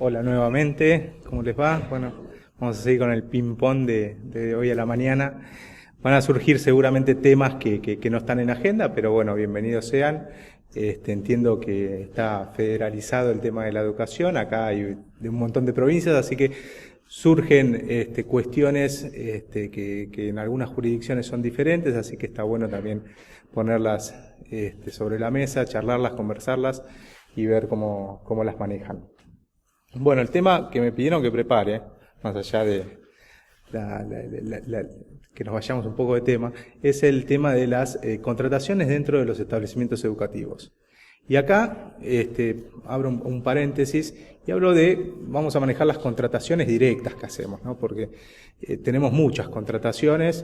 Hola nuevamente, ¿cómo les va? Bueno, vamos a seguir con el ping-pong de hoy a la mañana. Van a surgir seguramente temas que no están en agenda, pero bueno, bienvenidos sean. Entiendo que está federalizado el tema de la educación, acá hay de un montón de provincias, así que surgen cuestiones que en algunas jurisdicciones son diferentes, así que está bueno también ponerlas sobre la mesa, charlarlas, conversarlas y ver cómo las manejan. Bueno, el tema que me pidieron que prepare, más allá de que nos vayamos un poco de tema, es el tema de las contrataciones dentro de los establecimientos educativos. Y acá abro un paréntesis y hablo vamos a manejar las contrataciones directas que hacemos, ¿no? Porque tenemos muchas contrataciones,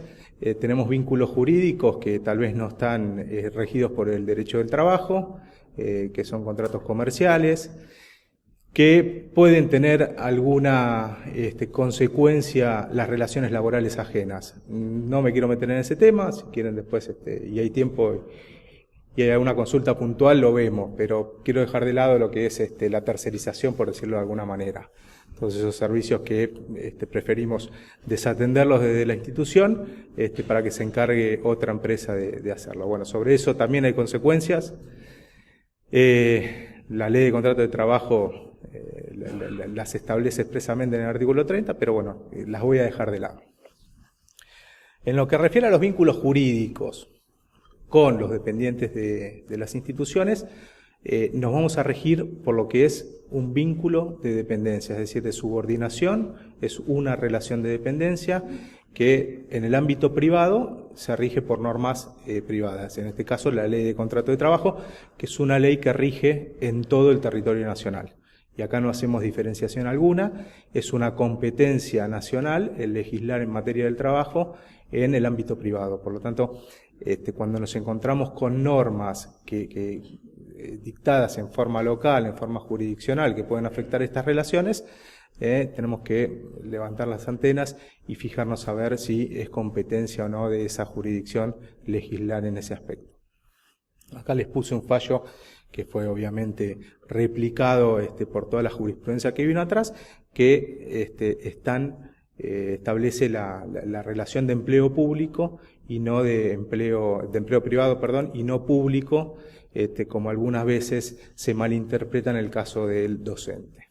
tenemos vínculos jurídicos que tal vez no están regidos por el derecho del trabajo, que son contratos comerciales, que pueden tener alguna consecuencia las relaciones laborales ajenas. No me quiero meter en ese tema, si quieren después, y hay tiempo y hay alguna consulta puntual, lo vemos, pero quiero dejar de lado lo que es la tercerización, por decirlo de alguna manera. Todos esos servicios que preferimos desatenderlos desde la institución para que se encargue otra empresa de hacerlo. Bueno, sobre eso también hay consecuencias. La ley de contrato de trabajo las establece expresamente en el artículo 30, pero bueno, las voy a dejar de lado. En lo que refiere a los vínculos jurídicos con los dependientes de las instituciones, nos vamos a regir por lo que es un vínculo de dependencia, es decir, de subordinación, es una relación de dependencia que en el ámbito privado se rige por normas privadas, en este caso la ley de contrato de trabajo, que es una ley que rige en todo el territorio nacional. Y acá no hacemos diferenciación alguna, es una competencia nacional el legislar en materia del trabajo en el ámbito privado. Por lo tanto, cuando nos encontramos con normas que dictadas en forma local, en forma jurisdiccional, que pueden afectar estas relaciones, tenemos que levantar las antenas y fijarnos a ver si es competencia o no de esa jurisdicción legislar en ese aspecto. Acá les puse un fallo que fue obviamente replicado por toda la jurisprudencia que vino atrás, que establece la relación de empleo público y no de empleo privado, y no público, como algunas veces se malinterpreta en el caso del docente.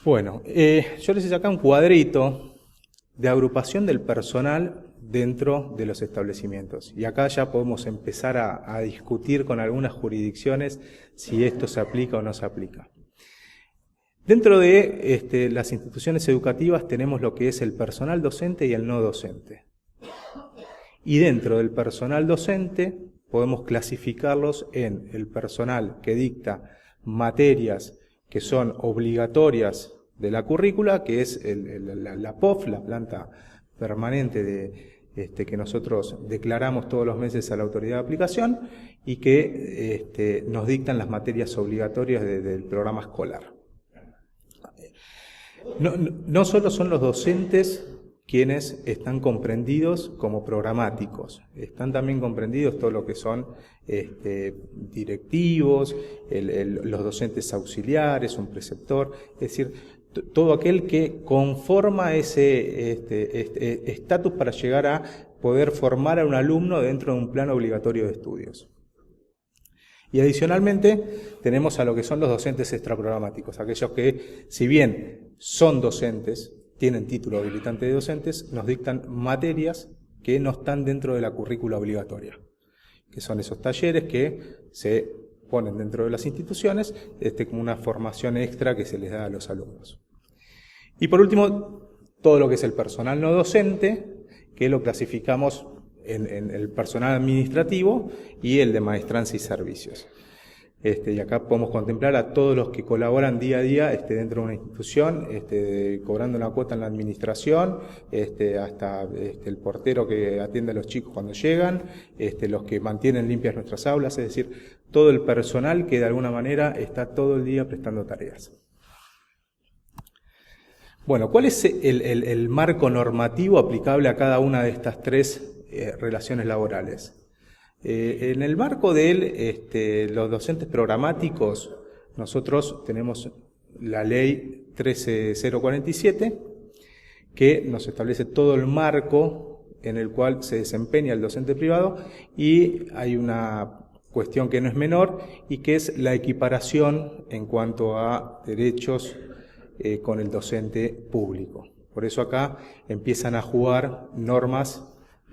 Bueno, yo les hice acá un cuadrito de agrupación del personal dentro de los establecimientos. Y acá ya podemos empezar a discutir con algunas jurisdicciones si esto se aplica o no se aplica. Dentro de las instituciones educativas tenemos lo que es el personal docente y el no docente. Y dentro del personal docente podemos clasificarlos en el personal que dicta materias que son obligatorias de la currícula, que es la POF, la planta permanente que nosotros declaramos todos los meses a la autoridad de aplicación y que nos dictan las materias obligatorias del programa escolar. No solo son los docentes quienes están comprendidos como programáticos, están también comprendidos todo lo que son directivos, los docentes auxiliares, un preceptor, es decir, todo aquel que conforma ese estatus para llegar a poder formar a un alumno dentro de un plan obligatorio de estudios. Y adicionalmente tenemos a lo que son los docentes extraprogramáticos, aquellos que, si bien son docentes, tienen título habilitante de docentes, nos dictan materias que no están dentro de la currícula obligatoria, que son esos talleres que se ponen dentro de las instituciones como una formación extra que se les da a los alumnos. Y por último, todo lo que es el personal no docente, que lo clasificamos en el personal administrativo y el de maestranza y servicios. Y acá podemos contemplar a todos los que colaboran día a día dentro de una institución, cobrando una cuota en la administración, hasta el portero que atiende a los chicos cuando llegan, los que mantienen limpias nuestras aulas, es decir, todo el personal que de alguna manera está todo el día prestando tareas. Bueno, ¿cuál es el marco normativo aplicable a cada una de estas tres relaciones laborales? En el marco de los docentes programáticos, nosotros tenemos la ley 13047, que nos establece todo el marco en el cual se desempeña el docente privado, y hay una cuestión que no es menor y que es la equiparación en cuanto a derechos con el docente público. Por eso acá empiezan a jugar normas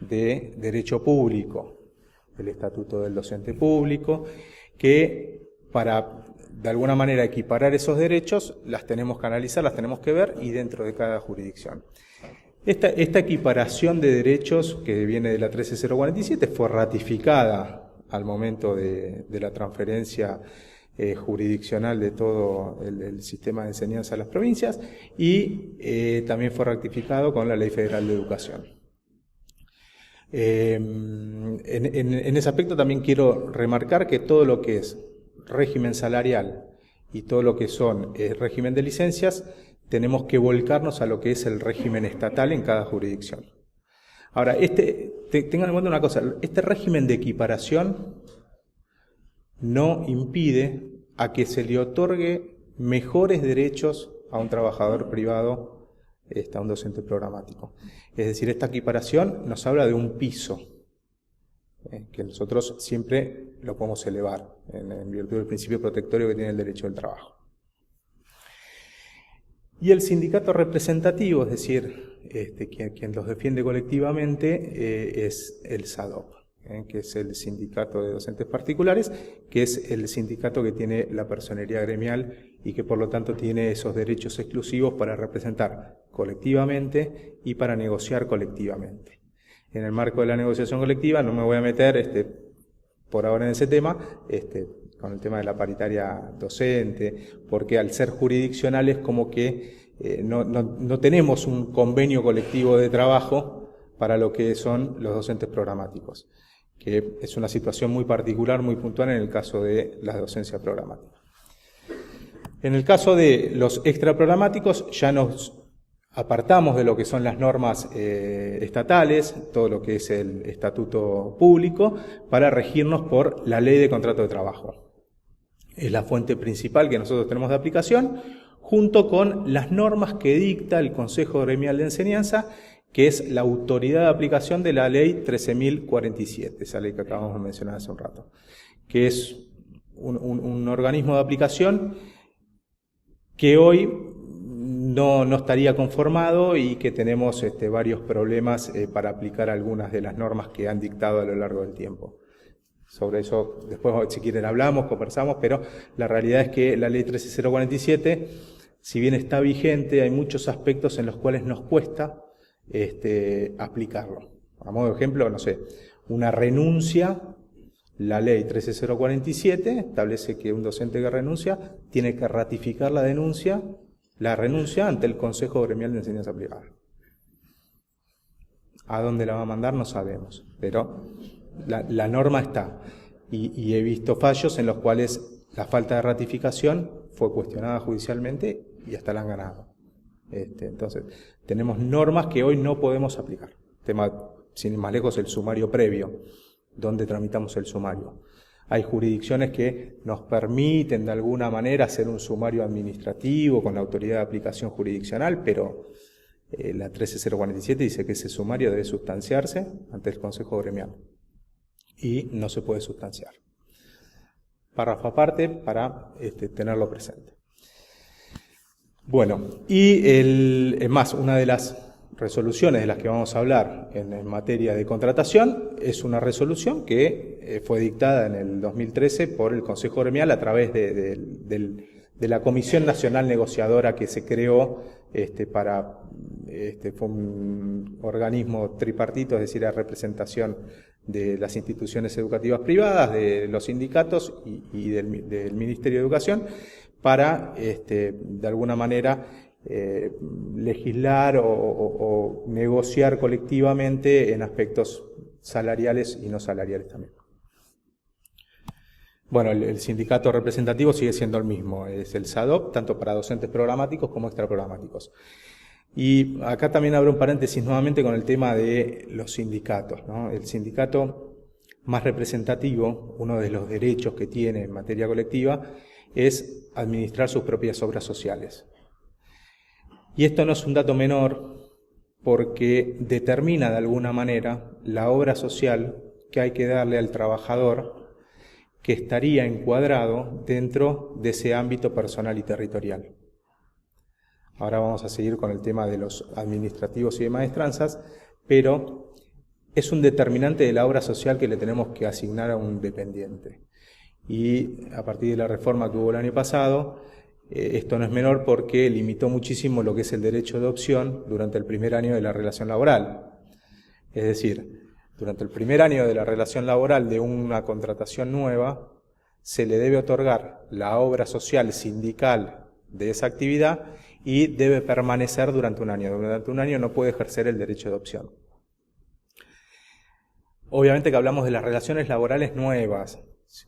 de derecho público, el Estatuto del Docente Público, que para de alguna manera equiparar esos derechos las tenemos que analizar, las tenemos que ver, y dentro de cada jurisdicción. Esta equiparación de derechos que viene de la 13047 fue ratificada al momento de la transferencia jurisdiccional de todo el sistema de enseñanza a las provincias, y también fue ratificado con la Ley Federal de Educación. En ese aspecto también quiero remarcar que todo lo que es régimen salarial y todo lo que son régimen de licencias, tenemos que volcarnos a lo que es el régimen estatal en cada jurisdicción. Ahora, tengan en cuenta una cosa, este régimen de equiparación no impide a que se le otorgue mejores derechos a un trabajador privado, a un docente programático. Es decir, esta equiparación nos habla de un piso, que nosotros siempre lo podemos elevar en virtud del principio protectorio que tiene el derecho del trabajo. Y el sindicato representativo, es decir, quien los defiende colectivamente, es el SADOP, que es el sindicato de docentes particulares, que es el sindicato que tiene la personería gremial y que por lo tanto tiene esos derechos exclusivos para representar colectivamente y para negociar colectivamente. En el marco de la negociación colectiva no me voy a meter por ahora en ese tema, con el tema de la paritaria docente, porque al ser jurisdiccional es como que no tenemos un convenio colectivo de trabajo para lo que son los docentes programáticos, que es una situación muy particular, muy puntual en el caso de la docencia programática. En el caso de los extraprogramáticos ya nos apartamos de lo que son las normas estatales, todo lo que es el estatuto público, para regirnos por la ley de contrato de trabajo. Es la fuente principal que nosotros tenemos de aplicación, junto con las normas que dicta el Consejo Gremial de Enseñanza, que es la autoridad de aplicación de la ley 13.047, esa ley que acabamos de mencionar hace un rato, que es un organismo de aplicación que hoy no estaría conformado y que tenemos varios problemas para aplicar algunas de las normas que han dictado a lo largo del tiempo. Sobre eso después, si quieren, hablamos, conversamos, pero la realidad es que la ley 13047, si bien está vigente, hay muchos aspectos en los cuales nos cuesta aplicarlo. A modo de ejemplo, no sé, una renuncia, la ley 13047 establece que un docente que renuncia tiene que ratificar la renuncia ante el Consejo Gremial de Enseñanza Privada. ¿A dónde la va a mandar? No sabemos, pero la norma está. Y he visto fallos en los cuales la falta de ratificación fue cuestionada judicialmente y hasta la han ganado. Entonces, tenemos normas que hoy no podemos aplicar. Tema, sin ir más lejos, el sumario previo, donde tramitamos el sumario. Hay jurisdicciones que nos permiten de alguna manera hacer un sumario administrativo con la autoridad de aplicación jurisdiccional, pero la 13047 dice que ese sumario debe sustanciarse ante el Consejo Gremial y no se puede sustanciar. Párrafo aparte para tenerlo presente. Bueno, y es más, una de las resoluciones de las que vamos a hablar en materia de contratación es una resolución que fue dictada en el 2013 por el Consejo Gremial a través de la Comisión Nacional Negociadora que se creó fue un organismo tripartito, es decir, la representación de las instituciones educativas privadas, de los sindicatos y del Ministerio de Educación, para, de alguna manera, legislar o negociar colectivamente en aspectos salariales y no salariales también. Bueno, el sindicato representativo sigue siendo el mismo, es el SADOP, tanto para docentes programáticos como extraprogramáticos. Y acá también abro un paréntesis nuevamente con el tema de los sindicatos, ¿no? El sindicato más representativo, uno de los derechos que tiene en materia colectiva, es administrar sus propias obras sociales. Y esto no es un dato menor porque determina de alguna manera la obra social que hay que darle al trabajador que estaría encuadrado dentro de ese ámbito personal y territorial. Ahora vamos a seguir con el tema de los administrativos y de maestranzas, pero es un determinante de la obra social que le tenemos que asignar a un dependiente. Y a partir de la reforma que hubo el año pasado, esto no es menor porque limitó muchísimo lo que es el derecho de opción durante el primer año de la relación laboral. Es decir, durante el primer año de la relación laboral de una contratación nueva, se le debe otorgar la obra social sindical de esa actividad y debe permanecer durante un año. Durante un año no puede ejercer el derecho de opción. Obviamente que hablamos de las relaciones laborales nuevas.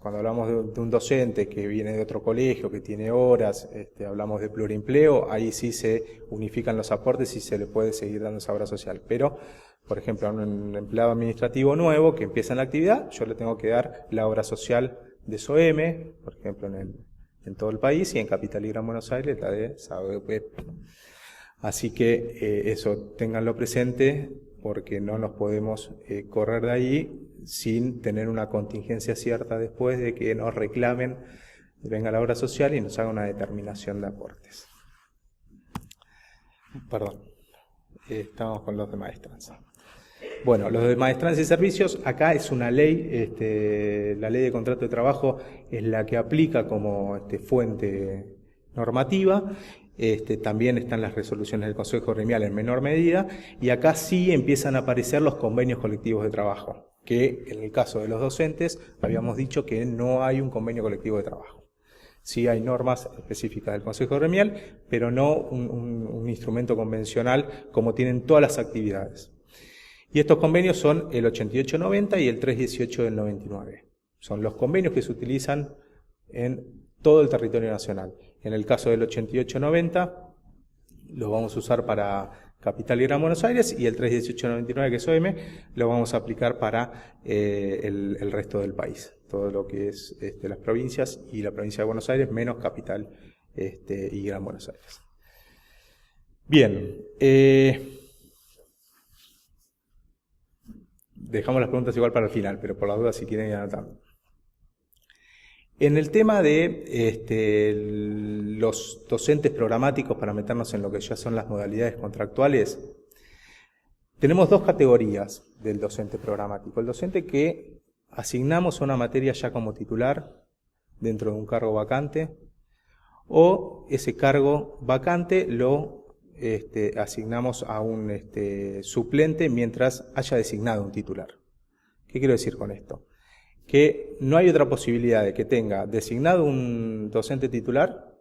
Cuando hablamos de un docente que viene de otro colegio, que tiene horas, hablamos de plurimpleo, ahí sí se unifican los aportes y se le puede seguir dando esa obra social. Pero, por ejemplo, a un empleado administrativo nuevo que empieza en la actividad, yo le tengo que dar la obra social de SOEME, por ejemplo, en todo el país, y en Capital y Gran Buenos Aires la de SAOEP. Así que eso, ténganlo presente, porque no nos podemos correr de ahí sin tener una contingencia cierta después de que nos reclamen, venga la obra social y nos haga una determinación de aportes. Perdón, estamos con los de maestranza. Bueno, los de maestranza y servicios, acá es una ley, la ley de contrato de trabajo es la que aplica como fuente normativa. También están las resoluciones del Consejo Gremial en menor medida, y acá sí empiezan a aparecer los convenios colectivos de trabajo, que en el caso de los docentes habíamos dicho que no hay un convenio colectivo de trabajo. Sí hay normas específicas del Consejo Gremial, pero no un instrumento convencional como tienen todas las actividades. Y estos convenios son el 8890 y el 318 del 99. Son los convenios que se utilizan en todo el territorio nacional. En el caso del 8890 lo vamos a usar para Capital y Gran Buenos Aires, y el 31899, que es OM, lo vamos a aplicar para el resto del país. Todo lo que es las provincias y la provincia de Buenos Aires, menos Capital y Gran Buenos Aires. Bien. Dejamos las preguntas igual para el final, pero por las dudas si quieren ir anotando. En el tema de los docentes programáticos, para meternos en lo que ya son las modalidades contractuales, tenemos dos categorías del docente programático. El docente que asignamos a una materia ya como titular dentro de un cargo vacante, o ese cargo vacante lo asignamos a un suplente mientras haya designado un titular. ¿Qué quiero decir con esto? Que no hay otra posibilidad de que tenga designado un docente titular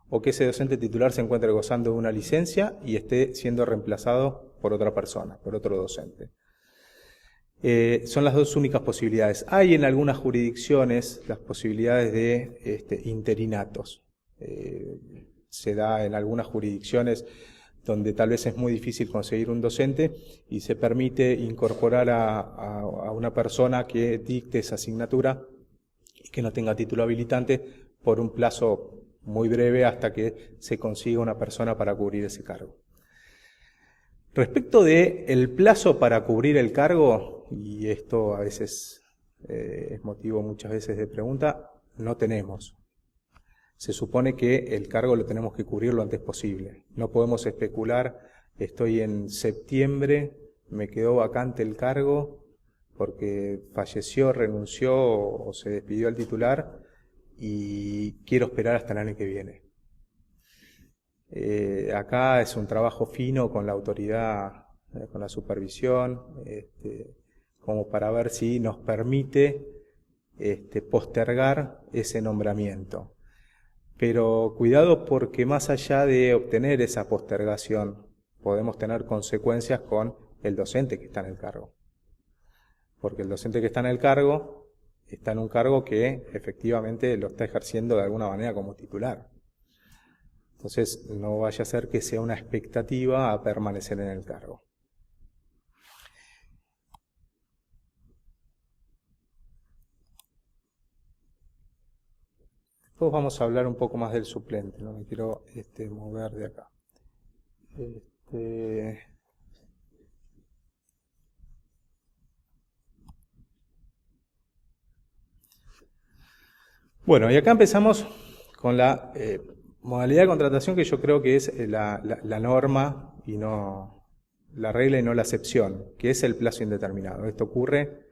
o que ese docente titular se encuentre gozando de una licencia y esté siendo reemplazado por otra persona, por otro docente. Son las dos únicas posibilidades. Hay en algunas jurisdicciones las posibilidades de interinatos. Se da en algunas jurisdicciones donde tal vez es muy difícil conseguir un docente y se permite incorporar a una persona que dicte esa asignatura y que no tenga título habilitante por un plazo muy breve hasta que se consiga una persona para cubrir ese cargo. Respecto del plazo para cubrir el cargo, y esto a veces es motivo muchas veces de pregunta, no tenemos. Se supone que el cargo lo tenemos que cubrir lo antes posible. No podemos especular, estoy en septiembre, me quedó vacante el cargo porque falleció, renunció o se despidió el titular y quiero esperar hasta el año que viene. Acá es un trabajo fino con la autoridad, con la supervisión, como para ver si nos permite postergar ese nombramiento. Pero cuidado, porque más allá de obtener esa postergación, podemos tener consecuencias con el docente que está en el cargo. Porque el docente que está en el cargo, está en un cargo que efectivamente lo está ejerciendo de alguna manera como titular. Entonces, no vaya a ser que sea una expectativa a permanecer en el cargo. Después vamos a hablar un poco más del suplente, no me quiero mover de acá. Bueno, y acá empezamos con la modalidad de contratación que yo creo que es la norma y no la regla y no la excepción, que es el plazo indeterminado. Esto ocurre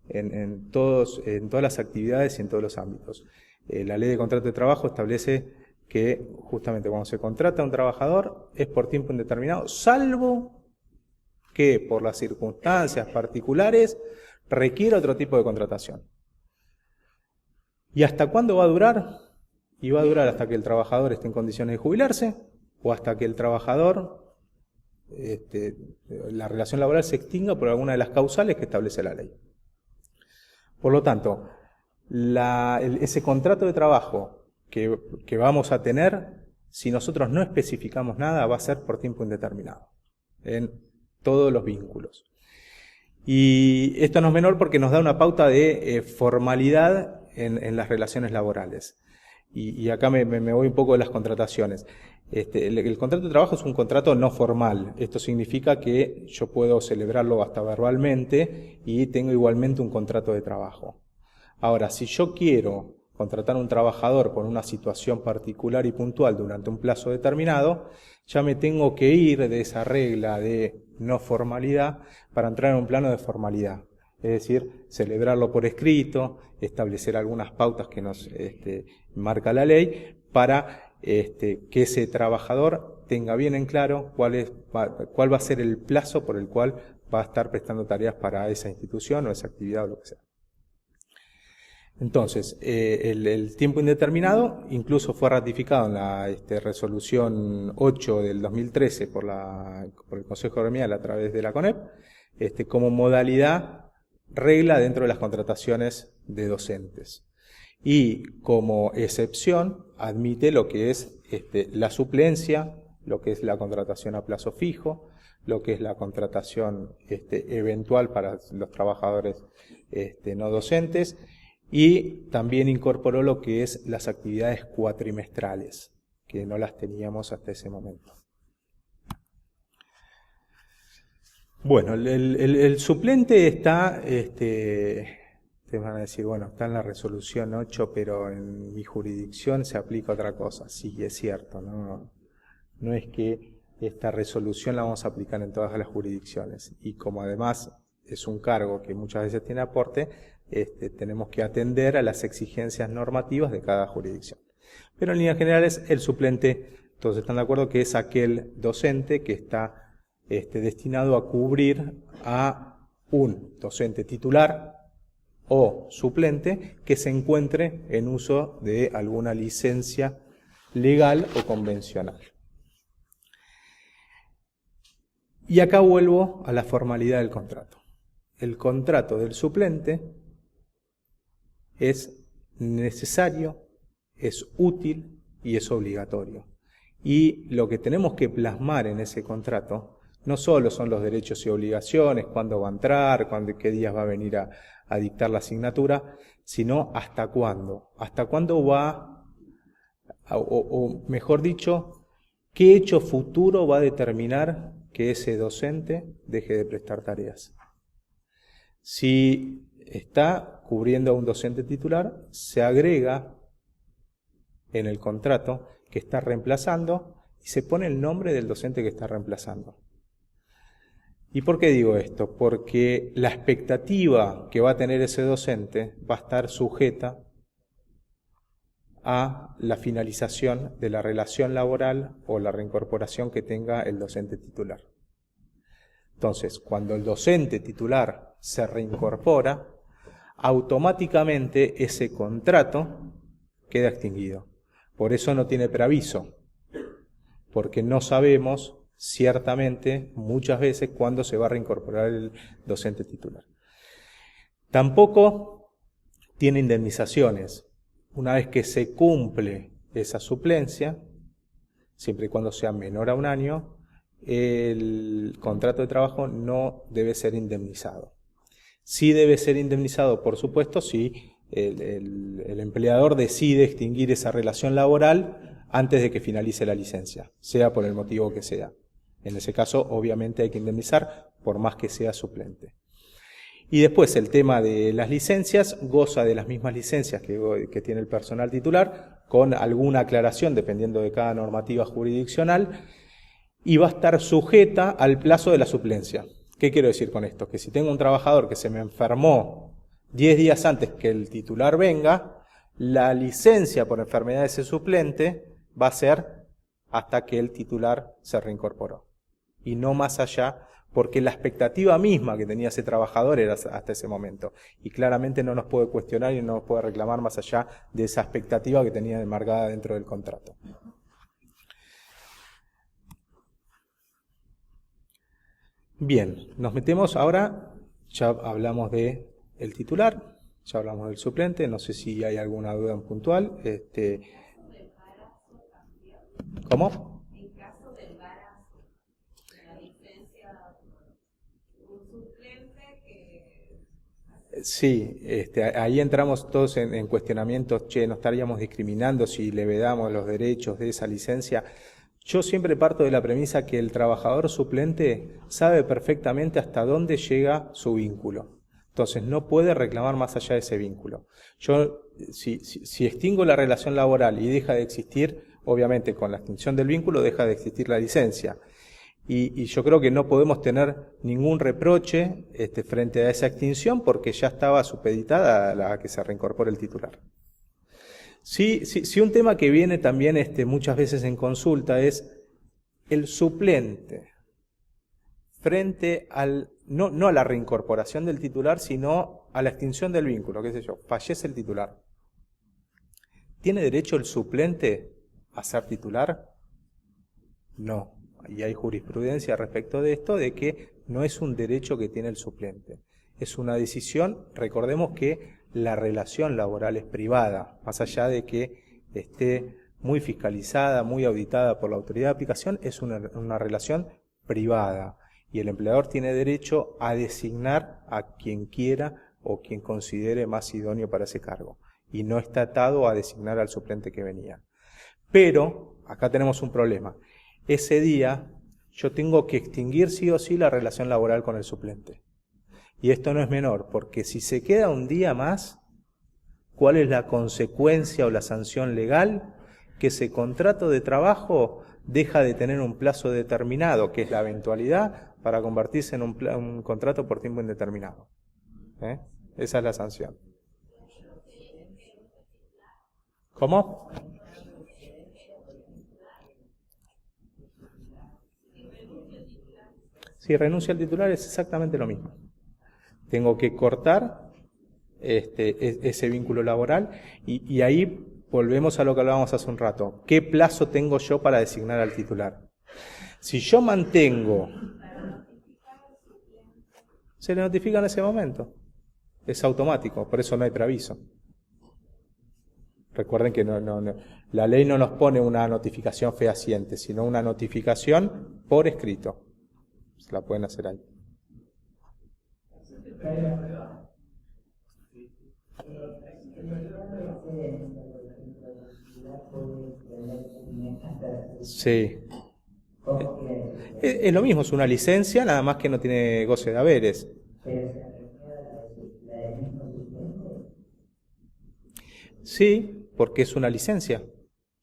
en todas las actividades y en todos los ámbitos. La ley de contrato de trabajo establece que justamente cuando se contrata a un trabajador es por tiempo indeterminado, salvo que por las circunstancias particulares requiera otro tipo de contratación. ¿Y hasta cuándo va a durar? Y va a durar hasta que el trabajador esté en condiciones de jubilarse o hasta que el trabajador, la relación laboral se extinga por alguna de las causales que establece la ley. Por lo tanto, ese contrato de trabajo que vamos a tener, si nosotros no especificamos nada, va a ser por tiempo indeterminado, en todos los vínculos. Y esto no es menor porque nos da una pauta de formalidad en las relaciones laborales. Y acá me voy un poco de las contrataciones. El contrato de trabajo es un contrato no formal. Esto significa que yo puedo celebrarlo hasta verbalmente y tengo igualmente un contrato de trabajo. Ahora, si yo quiero contratar a un trabajador por una situación particular y puntual durante un plazo determinado, ya me tengo que ir de esa regla de no formalidad para entrar en un plano de formalidad. Es decir, celebrarlo por escrito, establecer algunas pautas que nos marca la ley para que ese trabajador tenga bien en claro cuál va a ser el plazo por el cual va a estar prestando tareas para esa institución o esa actividad o lo que sea. Entonces, el tiempo indeterminado incluso fue ratificado en la resolución 8 del 2013 por el Consejo Gremial a través de la CONEP, como modalidad regla dentro de las contrataciones de docentes. Y como excepción admite lo que es la suplencia, lo que es la contratación a plazo fijo, lo que es la contratación eventual para los trabajadores no docentes, y también incorporó lo que es las actividades cuatrimestrales, que no las teníamos hasta ese momento. Bueno, el suplente está, ustedes van a decir, bueno, está en la resolución 8, pero en mi jurisdicción se aplica otra cosa. Sí, es cierto, no es que esta resolución la vamos a aplicar en todas las jurisdicciones. Y como además es un cargo que muchas veces tiene aporte, tenemos que atender a las exigencias normativas de cada jurisdicción. Pero en líneas generales, el suplente, todos están de acuerdo que es aquel docente que está destinado a cubrir a un docente titular o suplente que se encuentre en uso de alguna licencia legal o convencional. Y acá vuelvo a la formalidad del contrato. El contrato del suplente es necesario, es útil y es obligatorio. Y lo que tenemos que plasmar en ese contrato no solo son los derechos y obligaciones, cuándo va a entrar, qué días va a venir a dictar la asignatura, sino hasta cuándo. Hasta cuándo va, o mejor dicho, qué hecho futuro va a determinar que ese docente deje de prestar tareas. Si está cubriendo a un docente titular, se agrega en el contrato que está reemplazando y se pone el nombre del docente que está reemplazando. ¿Y por qué digo esto? Porque la expectativa que va a tener ese docente va a estar sujeta a la finalización de la relación laboral o la reincorporación que tenga el docente titular. Entonces, cuando el docente titular se reincorpora, automáticamente ese contrato queda extinguido. Por eso no tiene preaviso, porque no sabemos ciertamente muchas veces cuándo se va a reincorporar el docente titular. Tampoco tiene indemnizaciones. Una vez que se cumple esa suplencia, siempre y cuando sea menor a un año, el contrato de trabajo no debe ser indemnizado. Sí debe ser indemnizado, por supuesto, si el empleador decide extinguir esa relación laboral antes de que finalice la licencia, sea por el motivo que sea. En ese caso, obviamente, hay que indemnizar por más que sea suplente. Y después el tema de las licencias, goza de las mismas licencias que tiene el personal titular, con alguna aclaración dependiendo de cada normativa jurisdiccional, y va a estar sujeta al plazo de la suplencia. ¿Qué quiero decir con esto? Que si tengo un trabajador que se me enfermó 10 días antes que el titular venga, la licencia por enfermedad de ese suplente va a ser hasta que el titular se reincorporó. Y no más allá, porque la expectativa misma que tenía ese trabajador era hasta ese momento. Y claramente no nos puede cuestionar y no nos puede reclamar más allá de esa expectativa que tenía enmarcada dentro del contrato. Bien, nos metemos ahora, ya hablamos de el titular, ya hablamos del suplente, no sé si hay alguna duda en puntual. ¿Cómo? En caso de embarazo, la licencia, un suplente que... Sí, ahí entramos todos en cuestionamientos, no estaríamos discriminando si le vedamos los derechos de esa licencia. Yo siempre parto de la premisa que el trabajador suplente sabe perfectamente hasta dónde llega su vínculo. Entonces no puede reclamar más allá de ese vínculo. Yo, si extingo la relación laboral y deja de existir, obviamente con la extinción del vínculo deja de existir la licencia. Y yo creo que no podemos tener ningún reproche frente a esa extinción porque ya estaba supeditada a la que se reincorpore el titular. Sí, un tema que viene también muchas veces en consulta es el suplente frente al, no a la reincorporación del titular, sino a la extinción del vínculo, qué sé yo, fallece el titular. ¿Tiene derecho el suplente a ser titular? No. Y hay jurisprudencia respecto de esto, de que no es un derecho que tiene el suplente. Es una decisión, recordemos que la relación laboral es privada, más allá de que esté muy fiscalizada, muy auditada por la autoridad de aplicación, es una relación privada. Y el empleador tiene derecho a designar a quien quiera o quien considere más idóneo para ese cargo. Y no está atado a designar al suplente que venía. Pero, acá tenemos un problema. Ese día yo tengo que extinguir sí o sí la relación laboral con el suplente. Y esto no es menor, porque si se queda un día más, ¿cuál es la consecuencia o la sanción legal? Que ese contrato de trabajo deja de tener un plazo determinado, que es la eventualidad, para convertirse en un contrato por tiempo indeterminado. Esa es la sanción. ¿Cómo? Si renuncia al titular es exactamente lo mismo. Tengo que cortar ese vínculo laboral y ahí volvemos a lo que hablábamos hace un rato. ¿Qué plazo tengo yo para designar al titular? Si yo mantengo... Se le notifica en ese momento. Es automático, por eso no hay preaviso. Recuerden que la ley no nos pone una notificación fehaciente, sino una notificación por escrito. Se la pueden hacer ahí. Sí. Es lo mismo, es una licencia, nada más que no tiene goce de haberes. Sí, porque es una licencia.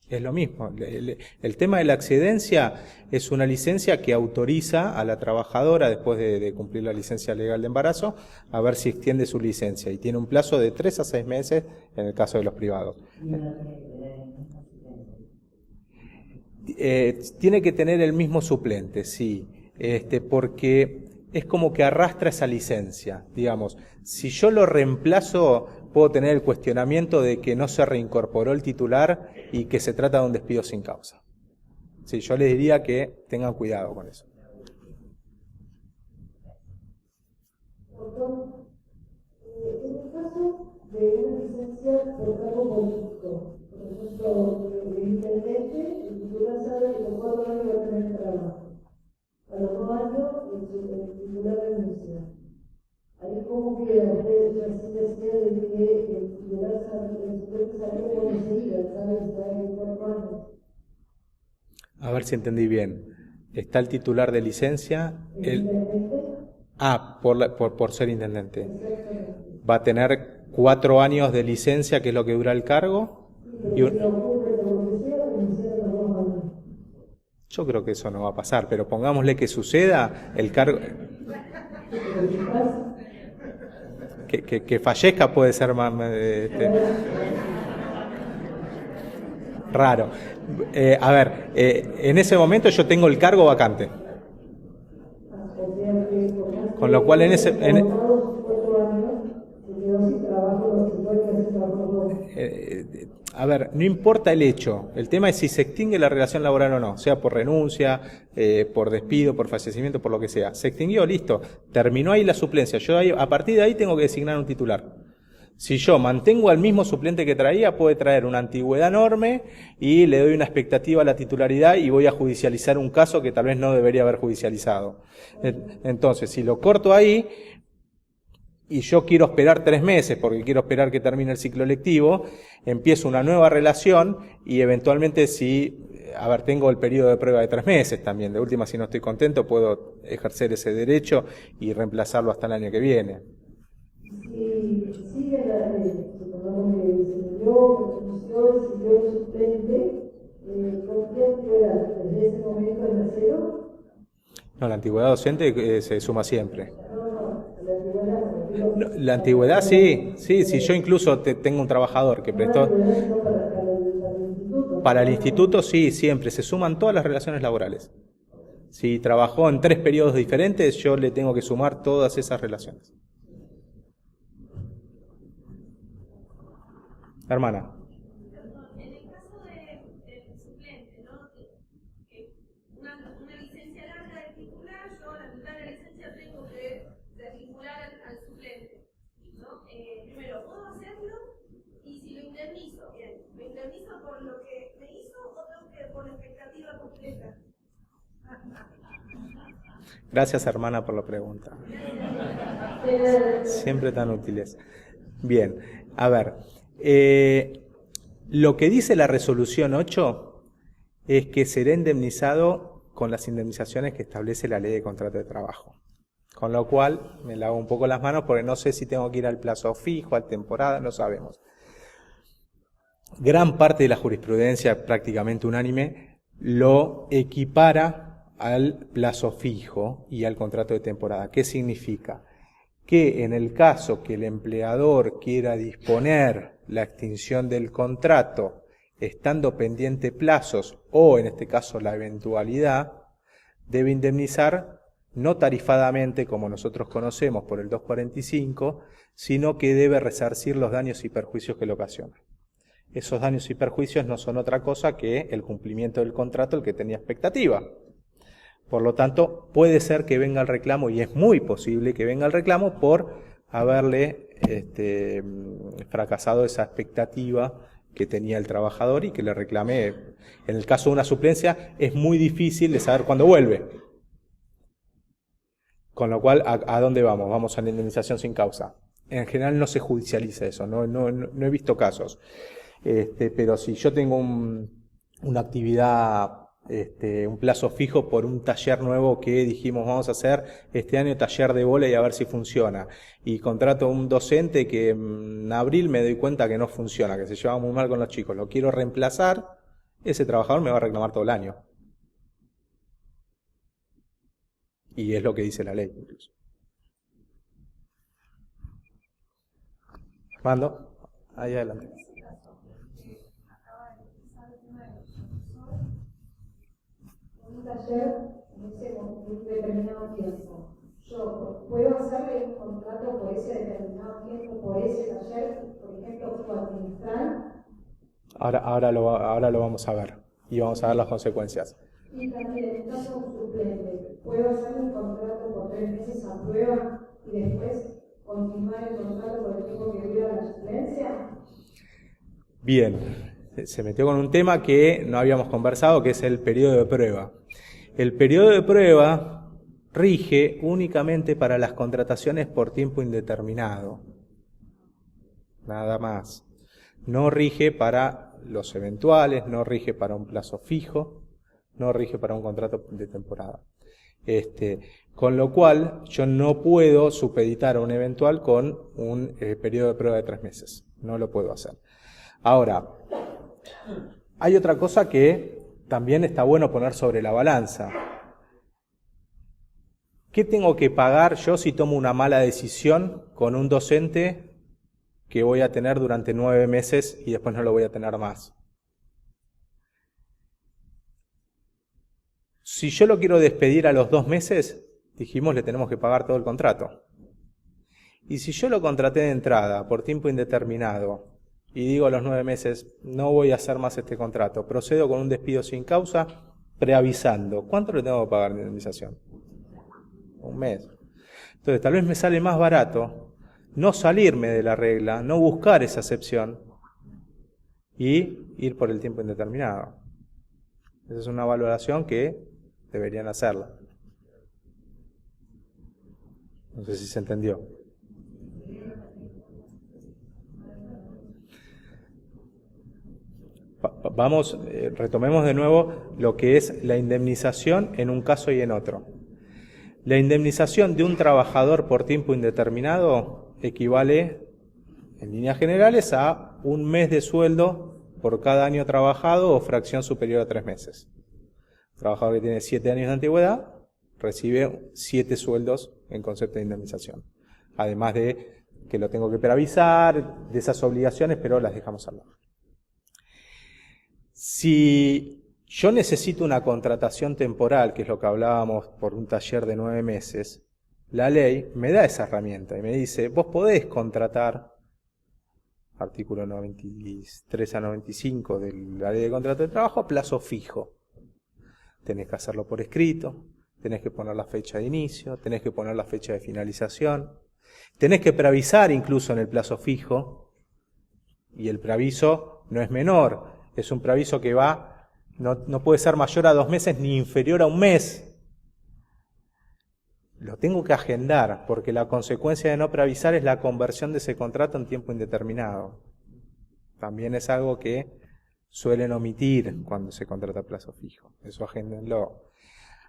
Es lo mismo. El tema de la excedencia es una licencia que autoriza a la trabajadora, después de cumplir la licencia legal de embarazo, a ver si extiende su licencia. Y tiene un plazo de 3 a 6 meses en el caso de los privados. Tiene que tener el mismo suplente, sí. Porque es como que arrastra esa licencia. Digamos, si yo lo reemplazo, puedo tener el cuestionamiento de que no se reincorporó el titular y que se trata de un despido sin causa. Sí, yo les diría que tengan cuidado con eso. En el caso de una licencia por cargo político, por ejemplo, el intendente, el titular sabe que los 4 años va a tener trabajo. A los 2 años, el titular renuncia. Ahí, ¿cómo ¿cómo queda? Usted recién decía de que el titular salió cuando se iba, ¿sabes? Está en 4 años. A ver si entendí bien. Está el titular de licencia, por ser intendente. Va a tener 4 años de licencia, que es lo que dura el cargo. Yo creo que eso no va a pasar, pero pongámosle que suceda, el cargo... Que fallezca puede ser más... raro. En ese momento yo tengo el cargo vacante. Con lo cual no importa el hecho, el tema es si se extingue la relación laboral o no, sea por renuncia, por despido, por fallecimiento, por lo que sea. Se extinguió, listo, terminó ahí la suplencia. Yo a partir de ahí tengo que designar un titular. Si yo mantengo al mismo suplente que traía, puede traer una antigüedad enorme y le doy una expectativa a la titularidad y voy a judicializar un caso que tal vez no debería haber judicializado. Entonces, si lo corto ahí y yo quiero esperar 3 meses porque quiero esperar que termine el ciclo lectivo, empiezo una nueva relación y eventualmente tengo el periodo de prueba de 3 meses también. De última, si no estoy contento, puedo ejercer ese derecho y reemplazarlo hasta el año que viene. Si sigue la ley, supongamos que se siguió el suplente, ¿con qué antigüedad? ¿Desde ese momento es de 0? No, la antigüedad docente se suma siempre. La antigüedad. No, la antigüedad sí, si yo incluso tengo un trabajador que prestó... Para el instituto sí, siempre, se suman todas las relaciones laborales. Si trabajó en 3 periodos diferentes, yo le tengo que sumar todas esas relaciones. Hermana. En el caso del suplente, ¿no? Una licencia larga del titular, yo a la mitad de la licencia tengo que desvincular al suplente, ¿no? Primero, ¿puedo hacerlo? Y si lo indemnizo, bien, ¿lo indemnizo por lo que me hizo o tengo que por la expectativa completa? Gracias, hermana, por la pregunta. Siempre tan útiles. Bien, a ver. Lo que dice la resolución 8 es que será indemnizado con las indemnizaciones que establece la ley de contrato de trabajo. Con lo cual me lavo un poco las manos porque no sé si tengo que ir al plazo fijo, a temporada, no sabemos. Gran parte de la jurisprudencia, prácticamente unánime, lo equipara al plazo fijo y al contrato de temporada. ¿Qué significa? Que en el caso que el empleador quiera disponer la extinción del contrato, estando pendiente plazos o en este caso la eventualidad, debe indemnizar no tarifadamente como nosotros conocemos por el 245, sino que debe resarcir los daños y perjuicios que le ocasionan. Esos daños y perjuicios no son otra cosa que el cumplimiento del contrato, el que tenía expectativa. Por lo tanto, puede ser que venga el reclamo, y es muy posible que venga el reclamo por haberle fracasado esa expectativa que tenía el trabajador y que le reclame. En el caso de una suplencia, es muy difícil de saber cuándo vuelve. Con lo cual, ¿a dónde vamos? Vamos a la indemnización sin causa. En general no se judicializa eso, no he visto casos. Pero si yo tengo una actividad... un plazo fijo por un taller nuevo que dijimos vamos a hacer este año, taller de vóley, a ver si funciona, y contrato a un docente que en abril me doy cuenta que no funciona, que se lleva muy mal con los chicos, lo quiero reemplazar, ese trabajador me va a reclamar todo el año, y es lo que dice la ley incluso. Mando, ahí adelante. Un taller en ese determinado tiempo. Yo puedo hacerle un contrato por ese determinado tiempo, por ese taller, por ejemplo, puedo administrar. Ahora lo vamos a ver y vamos a ver las consecuencias. Y también en el caso de un suplente, puedo hacer un contrato por 3 meses a prueba y después continuar el contrato por el tiempo que dura la suplencia. Bien, se metió con un tema que no habíamos conversado, que es el periodo de prueba. El periodo de prueba rige únicamente para las contrataciones por tiempo indeterminado. Nada más. No rige para los eventuales, no rige para un plazo fijo, no rige para un contrato de temporada. Con lo cual, yo no puedo supeditar a un eventual con un periodo de prueba de 3 meses. No lo puedo hacer. Ahora, hay otra cosa que también está bueno poner sobre la balanza. ¿Qué tengo que pagar yo si tomo una mala decisión con un docente que voy a tener durante 9 meses y después no lo voy a tener más? Si yo lo quiero despedir a los 2 meses, dijimos le tenemos que pagar todo el contrato. Y si yo lo contraté de entrada por tiempo indeterminado y digo a los 9 meses, no voy a hacer más este contrato, procedo con un despido sin causa, preavisando, ¿cuánto le tengo que pagar de indemnización? 1 mes. Entonces tal vez me sale más barato no salirme de la regla, no buscar esa excepción y ir por el tiempo indeterminado. Esa es una valoración que deberían hacerla. No sé si se entendió. Vamos, retomemos de nuevo lo que es la indemnización en un caso y en otro. La indemnización de un trabajador por tiempo indeterminado equivale, en líneas generales, a 1 mes de sueldo por cada año trabajado o fracción superior a 3 meses. Un trabajador que tiene 7 años de antigüedad recibe 7 sueldos en concepto de indemnización. Además de que lo tengo que preavisar, de esas obligaciones, pero las dejamos al lado. Si yo necesito una contratación temporal, que es lo que hablábamos por un taller de 9 meses, la ley me da esa herramienta y me dice, vos podés contratar, artículo 93 a 95 de la ley de contrato de trabajo, a plazo fijo. Tenés que hacerlo por escrito, tenés que poner la fecha de inicio, tenés que poner la fecha de finalización, tenés que preavisar incluso en el plazo fijo, y el preaviso no es menor, es un preaviso que va, no puede ser mayor a 2 meses ni inferior a 1 mes. Lo tengo que agendar, porque la consecuencia de no preavisar es la conversión de ese contrato en tiempo indeterminado. También es algo que suelen omitir cuando se contrata a plazo fijo. Eso agéndenlo.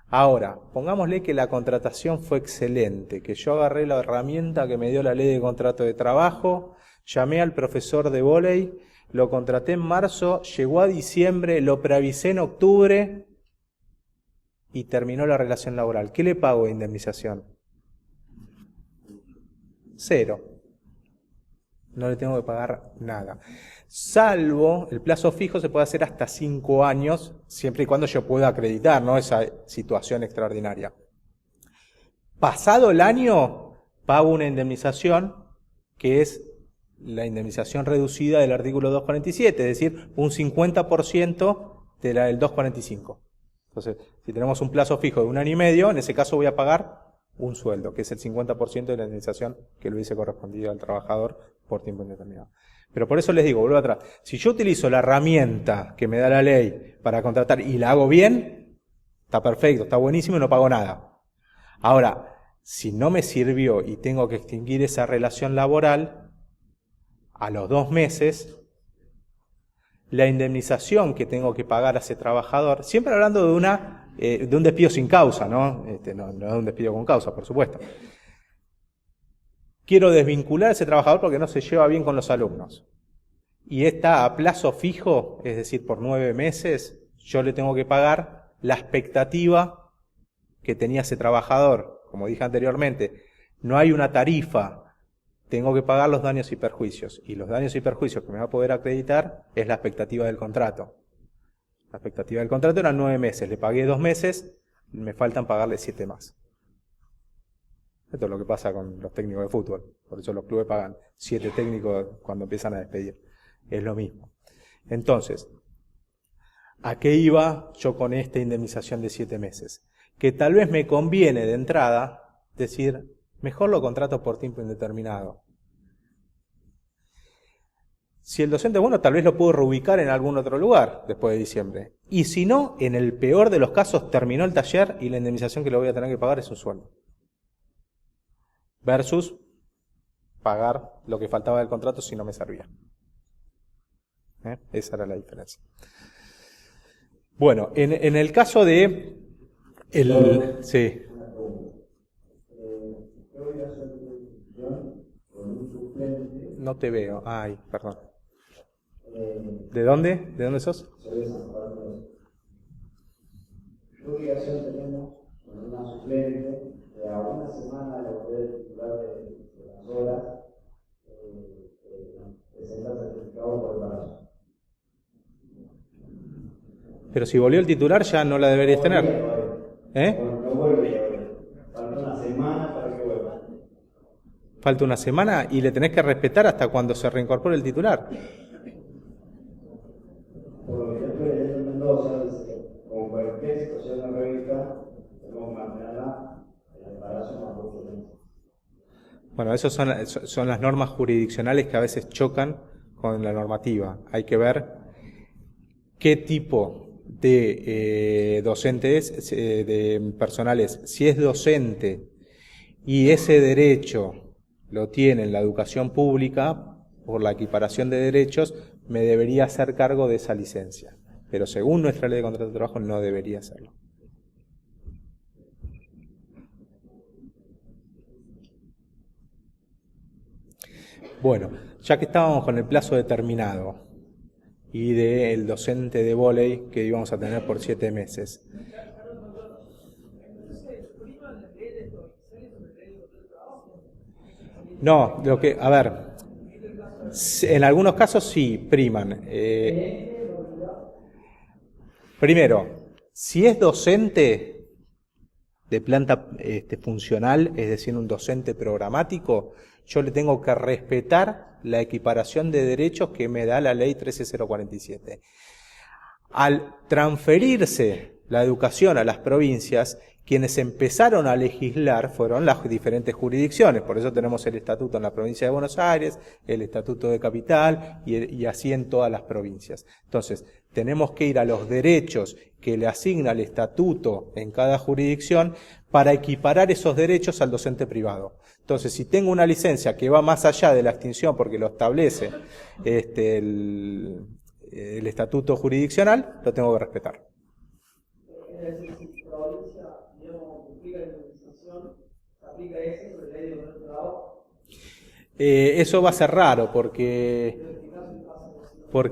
Ahora, pongámosle que la contratación fue excelente, que yo agarré la herramienta que me dio la ley de contrato de trabajo, llamé al profesor de vóley, lo contraté en marzo, llegó a diciembre, lo preavisé en octubre y terminó la relación laboral. ¿Qué le pago de indemnización? 0. No le tengo que pagar nada. Salvo, el plazo fijo se puede hacer hasta 5 años, siempre y cuando yo pueda acreditar, ¿no?, esa situación extraordinaria. Pasado el año, pago una indemnización que es la indemnización reducida del artículo 247, es decir, un 50% de la del 245. Entonces, si tenemos un plazo fijo de 1 año y medio, en ese caso voy a pagar un sueldo, que es el 50% de la indemnización que le hubiese correspondido al trabajador por tiempo indeterminado. Pero por eso les digo, vuelvo atrás, si yo utilizo la herramienta que me da la ley para contratar y la hago bien, está perfecto, está buenísimo y no pago nada. Ahora, si no me sirvió y tengo que extinguir esa relación laboral, a los 2 meses, la indemnización que tengo que pagar a ese trabajador, siempre hablando de un despido sin causa, ¿no? No de un despido con causa, por supuesto. Quiero desvincular a ese trabajador porque no se lleva bien con los alumnos. Y está a plazo fijo, es decir, por 9 meses, yo le tengo que pagar la expectativa que tenía ese trabajador. Como dije anteriormente, no hay una tarifa. Tengo que pagar los daños y perjuicios. Y los daños y perjuicios que me va a poder acreditar es la expectativa del contrato. La expectativa del contrato eran 9 meses. Le pagué 2 meses, me faltan pagarle 7 más. Esto es lo que pasa con los técnicos de fútbol. Por eso los clubes pagan 7 técnicos cuando empiezan a despedir. Es lo mismo. Entonces, ¿a qué iba yo con esta indemnización de 7 meses? Que tal vez me conviene de entrada decir, mejor lo contrato por tiempo indeterminado. Si el docente es bueno, tal vez lo puedo reubicar en algún otro lugar después de diciembre. Y si no, en el peor de los casos, terminó el taller y la indemnización que le voy a tener que pagar es un sueldo. Versus pagar lo que faltaba del contrato si no me servía. Esa era la diferencia. Bueno, en el caso de... Sí. No te veo. Ay, perdón. ¿De dónde? ¿De dónde sos? Soy de San Juan. ¿Qué obligación tenemos con una suplente de a una semana de poder titular de las horas presenta certificado por embarazo? Pero si volvió el titular ya no la deberías tener. No vuelve, falta una semana para que vuelva. Falta una semana y le tenés que respetar hasta cuando se reincorpore el titular. Por lo que yo estoy leyendo en Mendoza, dice, con cualquier situación de réplica, tenemos que mantenerla el embarazo más 8 meses. Bueno, esas son las normas jurisdiccionales que a veces chocan con la normativa. Hay que ver qué tipo de docentes, de personales, si es docente y ese derecho lo tiene en la educación pública, por la equiparación de derechos, me debería hacer cargo de esa licencia. Pero según nuestra ley de contrato de trabajo no debería hacerlo. Bueno, ya que estábamos con el plazo determinado y del docente de vóley que íbamos a tener por 7 meses. No, a ver, en algunos casos sí, priman. Primero, si es docente de planta funcional, es decir, un docente programático, yo le tengo que respetar la equiparación de derechos que me da la ley 13047. Al transferirse la educación a las provincias, quienes empezaron a legislar fueron las diferentes jurisdicciones, por eso tenemos el estatuto en la provincia de Buenos Aires, el estatuto de Capital y así en todas las provincias. Entonces, tenemos que ir a los derechos que le asigna el estatuto en cada jurisdicción para equiparar esos derechos al docente privado. Entonces, si tengo una licencia que va más allá de la extinción porque lo establece el estatuto jurisdiccional, lo tengo que respetar. Es decir, si la provincia, digamos, implica la indemnización, ¿se aplica eso sobre la ley de contrato de trabajo? Eso va a ser raro porque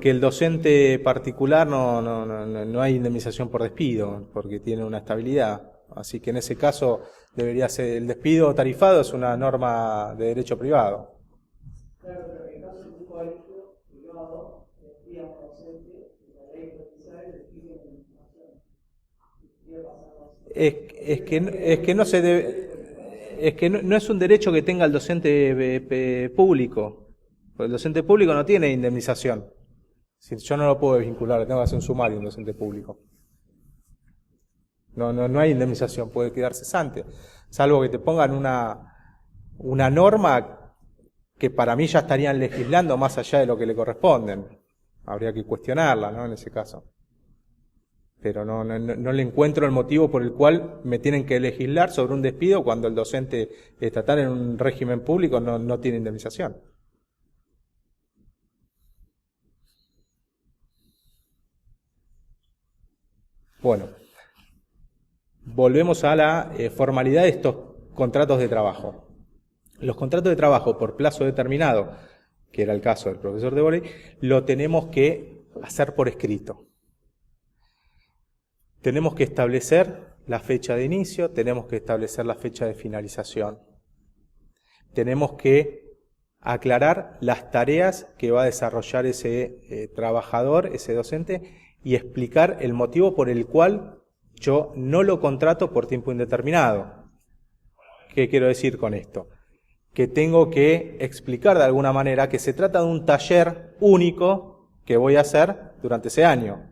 el docente particular no hay indemnización por despido, porque tiene una estabilidad. Así que en ese caso debería ser el despido tarifado, es una norma de derecho privado. Claro, pero en el caso de un colegio privado, despide a un docente, la ley provincial despide la indemnización. Es que no se debe, es que no es un derecho que tenga el docente público. Porque el docente público no tiene indemnización. Si yo no lo puedo vincular, tengo que hacer un sumario un docente público. No hay indemnización, puede quedar cesante. Salvo que te pongan una norma que para mí ya estarían legislando más allá de lo que le corresponden. Habría que cuestionarla, ¿no? En ese caso. Pero no le encuentro el motivo por el cual me tienen que legislar sobre un despido cuando el docente estatal en un régimen público no tiene indemnización. Bueno, volvemos a la formalidad de estos contratos de trabajo. Los contratos de trabajo por plazo determinado, que era el caso del profesor de vóley, lo tenemos que hacer por escrito. Tenemos que establecer la fecha de inicio, tenemos que establecer la fecha de finalización. Tenemos que aclarar las tareas que va a desarrollar ese trabajador, ese docente, y explicar el motivo por el cual yo no lo contrato por tiempo indeterminado. ¿Qué quiero decir con esto? Que tengo que explicar de alguna manera que se trata de un taller único que voy a hacer durante ese año.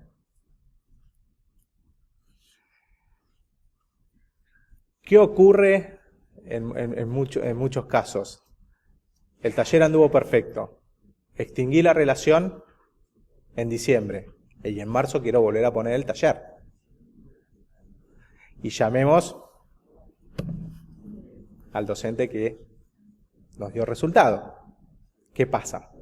¿Qué ocurre en muchos casos? El taller anduvo perfecto. Extinguí la relación en diciembre y en marzo quiero volver a poner el taller. Y llamemos al docente que nos dio resultado. ¿Qué pasa?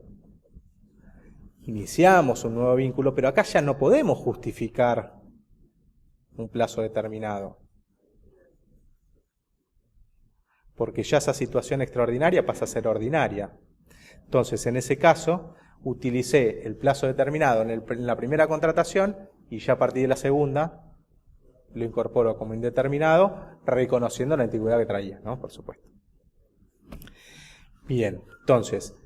Iniciamos un nuevo vínculo, pero acá ya no podemos justificar un plazo determinado. Porque ya esa situación extraordinaria pasa a ser ordinaria. Entonces, en ese caso, utilicé el plazo determinado en la primera contratación y ya a partir de la segunda lo incorporo como indeterminado, reconociendo la antigüedad que traía, ¿no? Por supuesto. Bien, entonces,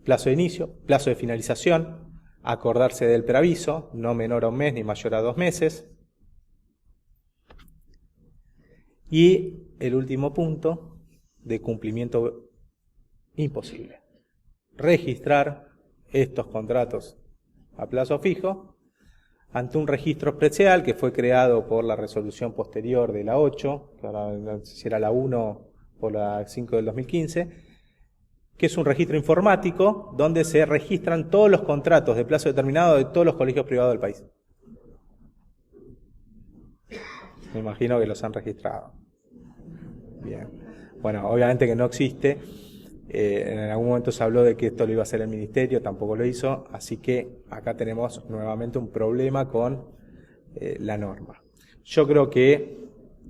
plazo de inicio, plazo de finalización, acordarse del preaviso, no menor a un mes ni mayor a 2 meses. Y el último punto, de cumplimiento imposible. Registrar estos contratos a plazo fijo ante un registro especial que fue creado por la resolución posterior de la 8, que ahora no sé si era la 1 o la 5 del 2015, que es un registro informático donde se registran todos los contratos de plazo determinado de todos los colegios privados del país. Me imagino que los han registrado. Bien. Bueno, obviamente que no existe. En algún momento se habló de que esto lo iba a hacer el ministerio, tampoco lo hizo, así que acá tenemos nuevamente un problema con la norma. Yo creo que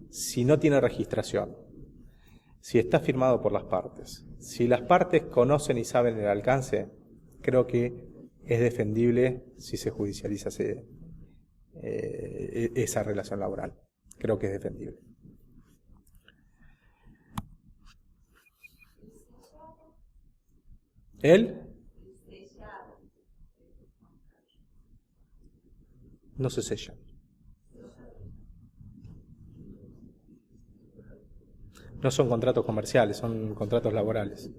si no tiene registración, si está firmado por las partes, si las partes conocen y saben el alcance, creo que es defendible si se judicializa esa relación laboral. Creo que es defendible. ¿Él? No se sellan. No son contratos comerciales, son contratos laborales.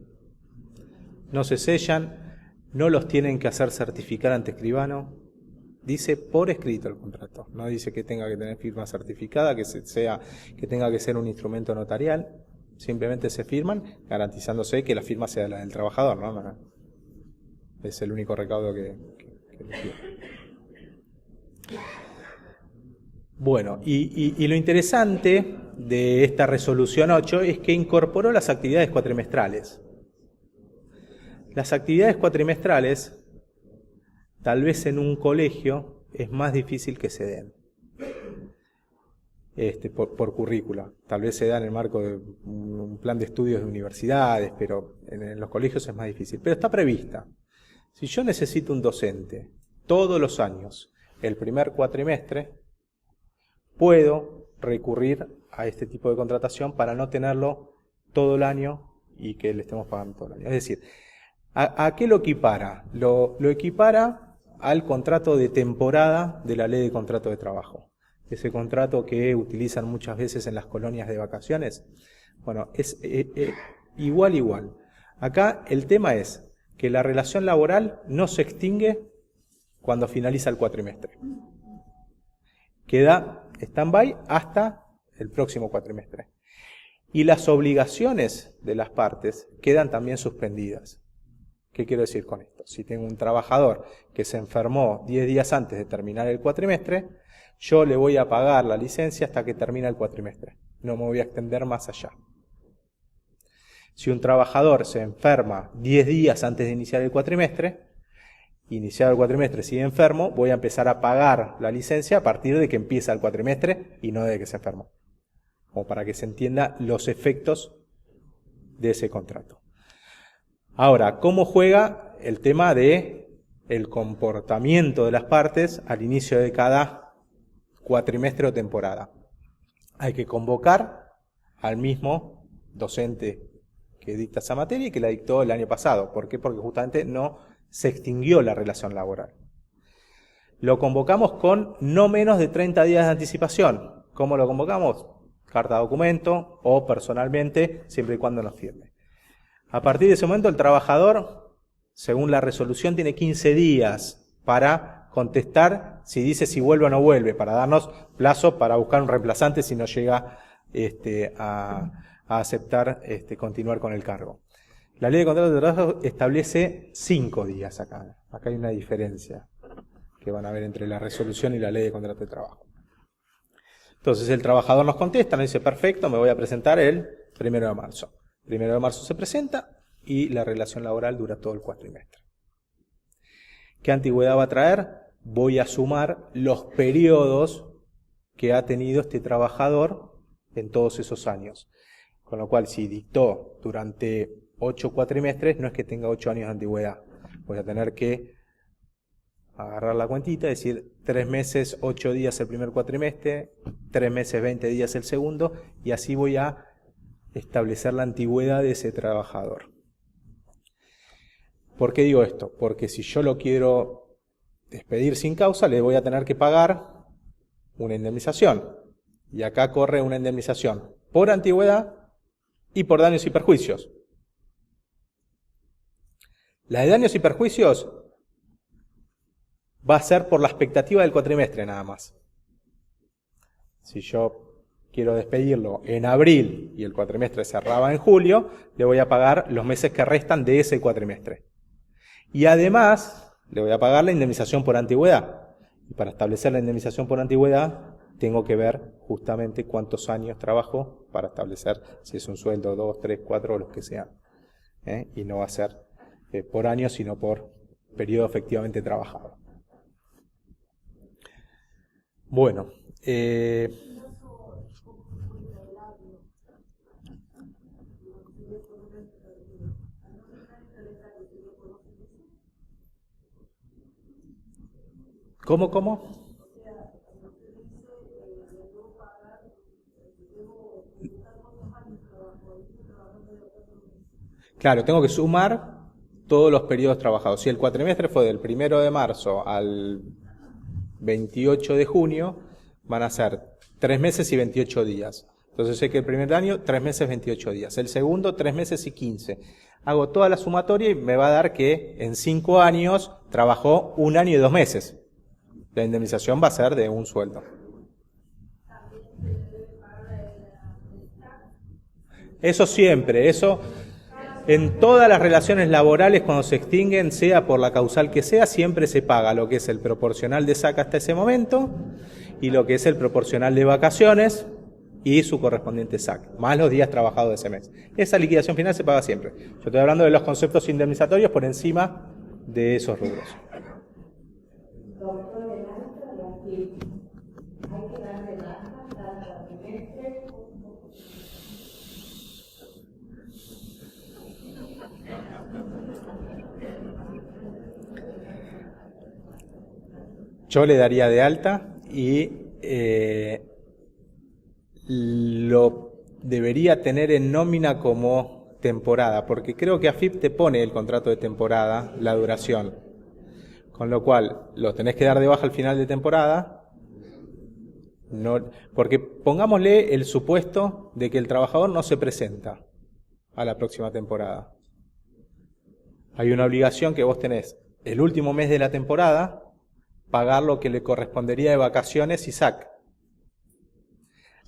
No se sellan, no los tienen que hacer certificar ante escribano. Dice por escrito el contrato, no dice que tenga que tener firma certificada, que tenga que ser un instrumento notarial. Simplemente se firman garantizándose que la firma sea la del trabajador, ¿no? Es el único recaudo que les pido. Bueno, y lo interesante de esta resolución 8 es que incorporó las actividades cuatrimestrales. Las actividades cuatrimestrales, tal vez en un colegio, es más difícil que se den. Por currícula. Tal vez se da en el marco de un plan de estudios de universidades, pero en los colegios es más difícil. Pero está prevista. Si yo necesito un docente todos los años, el primer cuatrimestre, puedo recurrir a este tipo de contratación para no tenerlo todo el año y que le estemos pagando todo el año. Es decir, ¿a qué lo equipara? Lo equipara al contrato de temporada de la Ley de Contrato de Trabajo. Ese contrato que utilizan muchas veces en las colonias de vacaciones. Bueno, es igual. Acá el tema es que la relación laboral no se extingue cuando finaliza el cuatrimestre. Queda stand-by hasta el próximo cuatrimestre. Y las obligaciones de las partes quedan también suspendidas. ¿Qué quiero decir con esto? Si tengo un trabajador que se enfermó 10 días antes de terminar el cuatrimestre, yo le voy a pagar la licencia hasta que termine el cuatrimestre. No me voy a extender más allá. Si un trabajador se enferma 10 días antes de iniciar el cuatrimestre, iniciado el cuatrimestre sigue enfermo, voy a empezar a pagar la licencia a partir de que empieza el cuatrimestre y no de que se enfermó. Como para que se entienda los efectos de ese contrato. Ahora, ¿cómo juega el tema de el comportamiento de las partes al inicio de cada cuatrimestre o temporada? Hay que convocar al mismo docente que dicta esa materia y que la dictó el año pasado. ¿Por qué? Porque justamente no se extinguió la relación laboral. Lo convocamos con no menos de 30 días de anticipación. ¿Cómo lo convocamos? Carta documento o personalmente, siempre y cuando nos firme. A partir de ese momento el trabajador, según la resolución, tiene 15 días para contestar si dice si vuelve o no vuelve, para darnos plazo para buscar un reemplazante si no llega a aceptar continuar con el cargo. La ley de contrato de trabajo establece 5 días acá. Acá hay una diferencia que van a ver entre la resolución y la ley de contrato de trabajo. Entonces el trabajador nos contesta, nos dice, perfecto, me voy a presentar el 1 de marzo. 1 de marzo se presenta y la relación laboral dura todo el cuatrimestre. ¿Qué antigüedad va a traer? Voy a sumar los periodos que ha tenido este trabajador en todos esos años. Con lo cual, si dictó durante 8 cuatrimestres, no es que tenga 8 años de antigüedad. Voy a tener que agarrar la cuentita, decir 3 meses, 8 días el primer cuatrimestre, 3 meses, 20 días el segundo, y así voy a establecer la antigüedad de ese trabajador. ¿Por qué digo esto? Porque si yo lo quiero despedir sin causa, le voy a tener que pagar una indemnización. Y acá corre una indemnización por antigüedad y por daños y perjuicios. La de daños y perjuicios va a ser por la expectativa del cuatrimestre nada más. Si yo quiero despedirlo en abril y el cuatrimestre cerraba en julio, le voy a pagar los meses que restan de ese cuatrimestre. Y además, le voy a pagar la indemnización por antigüedad. Y para establecer la indemnización por antigüedad, tengo que ver justamente cuántos años trabajo para establecer si es un sueldo, 2, 3, 4 o los que sean. Y no va a ser por año, sino por periodo efectivamente trabajado. Bueno, ¿Cómo? Claro, tengo que sumar todos los periodos trabajados. Si el cuatrimestre fue del 1 de marzo al 28 de junio, van a ser 3 meses y 28 días. Entonces sé que el primer año, 3 meses, 28 días. El segundo, 3 meses y 15. Hago toda la sumatoria y me va a dar que en 5 años trabajó 1 año y 2 meses. La indemnización va a ser de un sueldo. Eso siempre, eso en todas las relaciones laborales cuando se extinguen, sea por la causal que sea, siempre se paga lo que es el proporcional de SAC hasta ese momento y lo que es el proporcional de vacaciones y su correspondiente SAC, más los días trabajados de ese mes. Esa liquidación final se paga siempre. Yo estoy hablando de los conceptos indemnizatorios por encima de esos rubros. Yo le daría de alta y lo debería tener en nómina como temporada, porque creo que AFIP te pone el contrato de temporada, la duración. Con lo cual, lo tenés que dar de baja al final de temporada, no, porque pongámosle el supuesto de que el trabajador no se presenta a la próxima temporada. Hay una obligación que vos tenés el último mes de la temporada, pagar lo que le correspondería de vacaciones y SAC.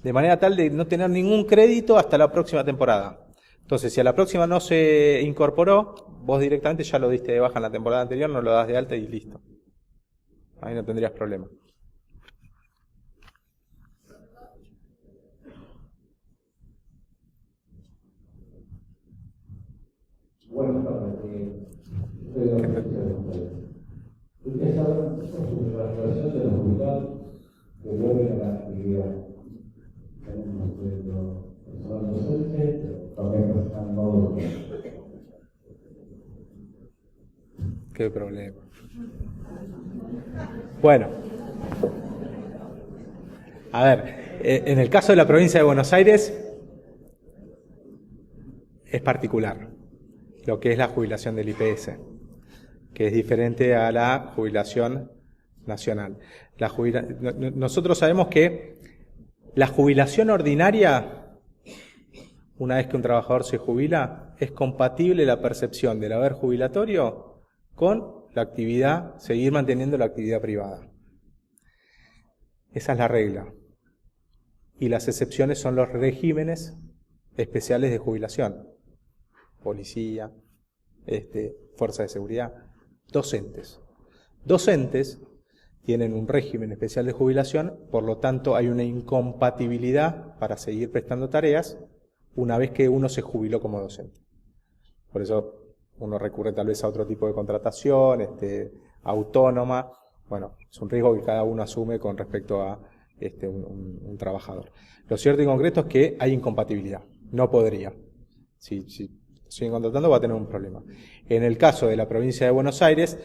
De manera tal de no tener ningún crédito hasta la próxima temporada. Entonces, si a la próxima no se incorporó, vos directamente ya lo diste de baja en la temporada anterior, no lo das de alta y listo. Ahí no tendrías problema. Buenas tardes. Soy de la Universidad de Buenos Aires. Ustedes hablan sobre la relación de los jubilados que vuelven a la actividad. Tenemos un sueldo personal docente, pero también personal no docente. Qué problema. Bueno. A ver, en el caso de la provincia de Buenos Aires es particular lo que es la jubilación del IPS, que es diferente a la jubilación nacional. Nosotros sabemos que la jubilación ordinaria, una vez que un trabajador se jubila, es compatible la percepción del haber jubilatorio con la actividad, seguir manteniendo la actividad privada. Esa es la regla. Y las excepciones son los regímenes especiales de jubilación. policía, fuerza de seguridad, docentes. Docentes tienen un régimen especial de jubilación, por lo tanto hay una incompatibilidad para seguir prestando tareas una vez que uno se jubiló como docente. Por eso uno recurre tal vez a otro tipo de contratación, autónoma. Bueno, es un riesgo que cada uno asume con respecto a un trabajador. Lo cierto y concreto es que hay incompatibilidad. No podría. Si siguen contratando va a tener un problema. En el caso de la provincia de Buenos Aires,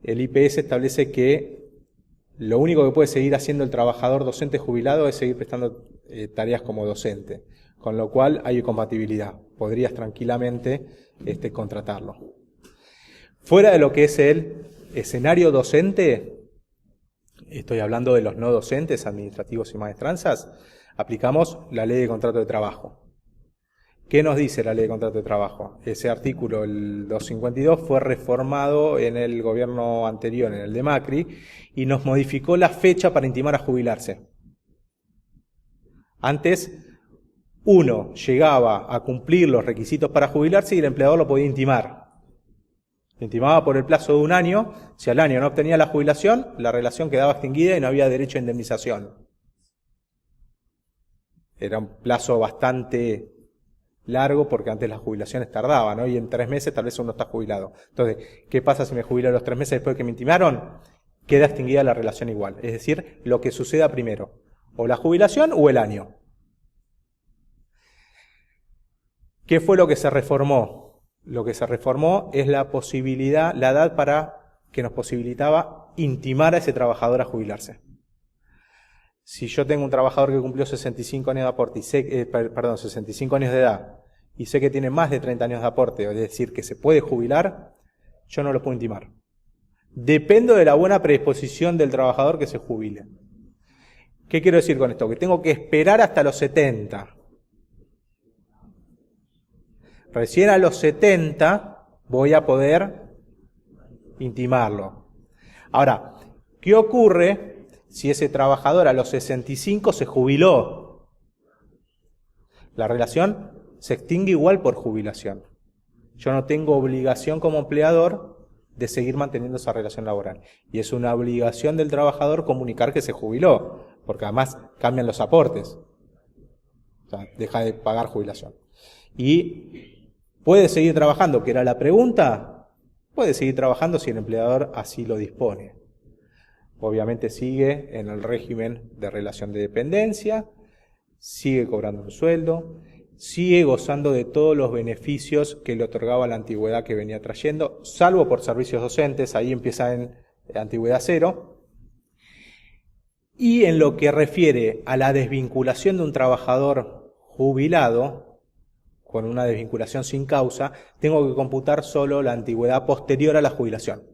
el IPS establece que lo único que puede seguir haciendo el trabajador docente jubilado es seguir prestando tareas como docente, con lo cual hay incompatibilidad. Podrías tranquilamente contratarlo. Fuera de lo que es el escenario docente, estoy hablando de los no docentes, administrativos y maestranzas, aplicamos la ley de contrato de trabajo. ¿Qué nos dice la ley de contrato de trabajo? Ese artículo, el 252, fue reformado en el gobierno anterior, en el de Macri, y nos modificó la fecha para intimar a jubilarse. Antes, uno llegaba a cumplir los requisitos para jubilarse y el empleador lo podía intimar. Intimaba por el plazo de un año. Si al año no obtenía la jubilación, la relación quedaba extinguida y no había derecho a indemnización. Era un plazo bastante largo porque antes las jubilaciones tardaban, ¿no? Y en 3 meses tal vez uno está jubilado. Entonces, ¿qué pasa si me jubilo a los 3 meses después de que me intimaron? Queda extinguida la relación igual. Es decir, lo que suceda primero. O la jubilación o el año. ¿Qué fue lo que se reformó? Lo que se reformó es la posibilidad, la edad para que nos posibilitaba intimar a ese trabajador a jubilarse. Si yo tengo un trabajador que cumplió 65 años de aporte, 65 años de edad, y sé que tiene más de 30 años de aporte, es decir, que se puede jubilar, yo no lo puedo intimar. Dependo de la buena predisposición del trabajador que se jubile. ¿Qué quiero decir con esto? Que tengo que esperar hasta los 70. Recién a los 70 voy a poder intimarlo. Ahora, ¿qué ocurre si ese trabajador a los 65 se jubiló? La relación se extingue igual por jubilación. Yo no tengo obligación como empleador de seguir manteniendo esa relación laboral. Y es una obligación del trabajador comunicar que se jubiló, porque además cambian los aportes. O sea, deja de pagar jubilación. Y ¿puede seguir trabajando? Que era la pregunta. Puede seguir trabajando si el empleador así lo dispone. Obviamente sigue en el régimen de relación de dependencia, sigue cobrando un sueldo, sigue gozando de todos los beneficios que le otorgaba la antigüedad que venía trayendo, salvo por servicios docentes, ahí empieza en antigüedad cero. Y en lo que refiere a la desvinculación de un trabajador jubilado, con una desvinculación sin causa, tengo que computar solo la antigüedad posterior a la jubilación.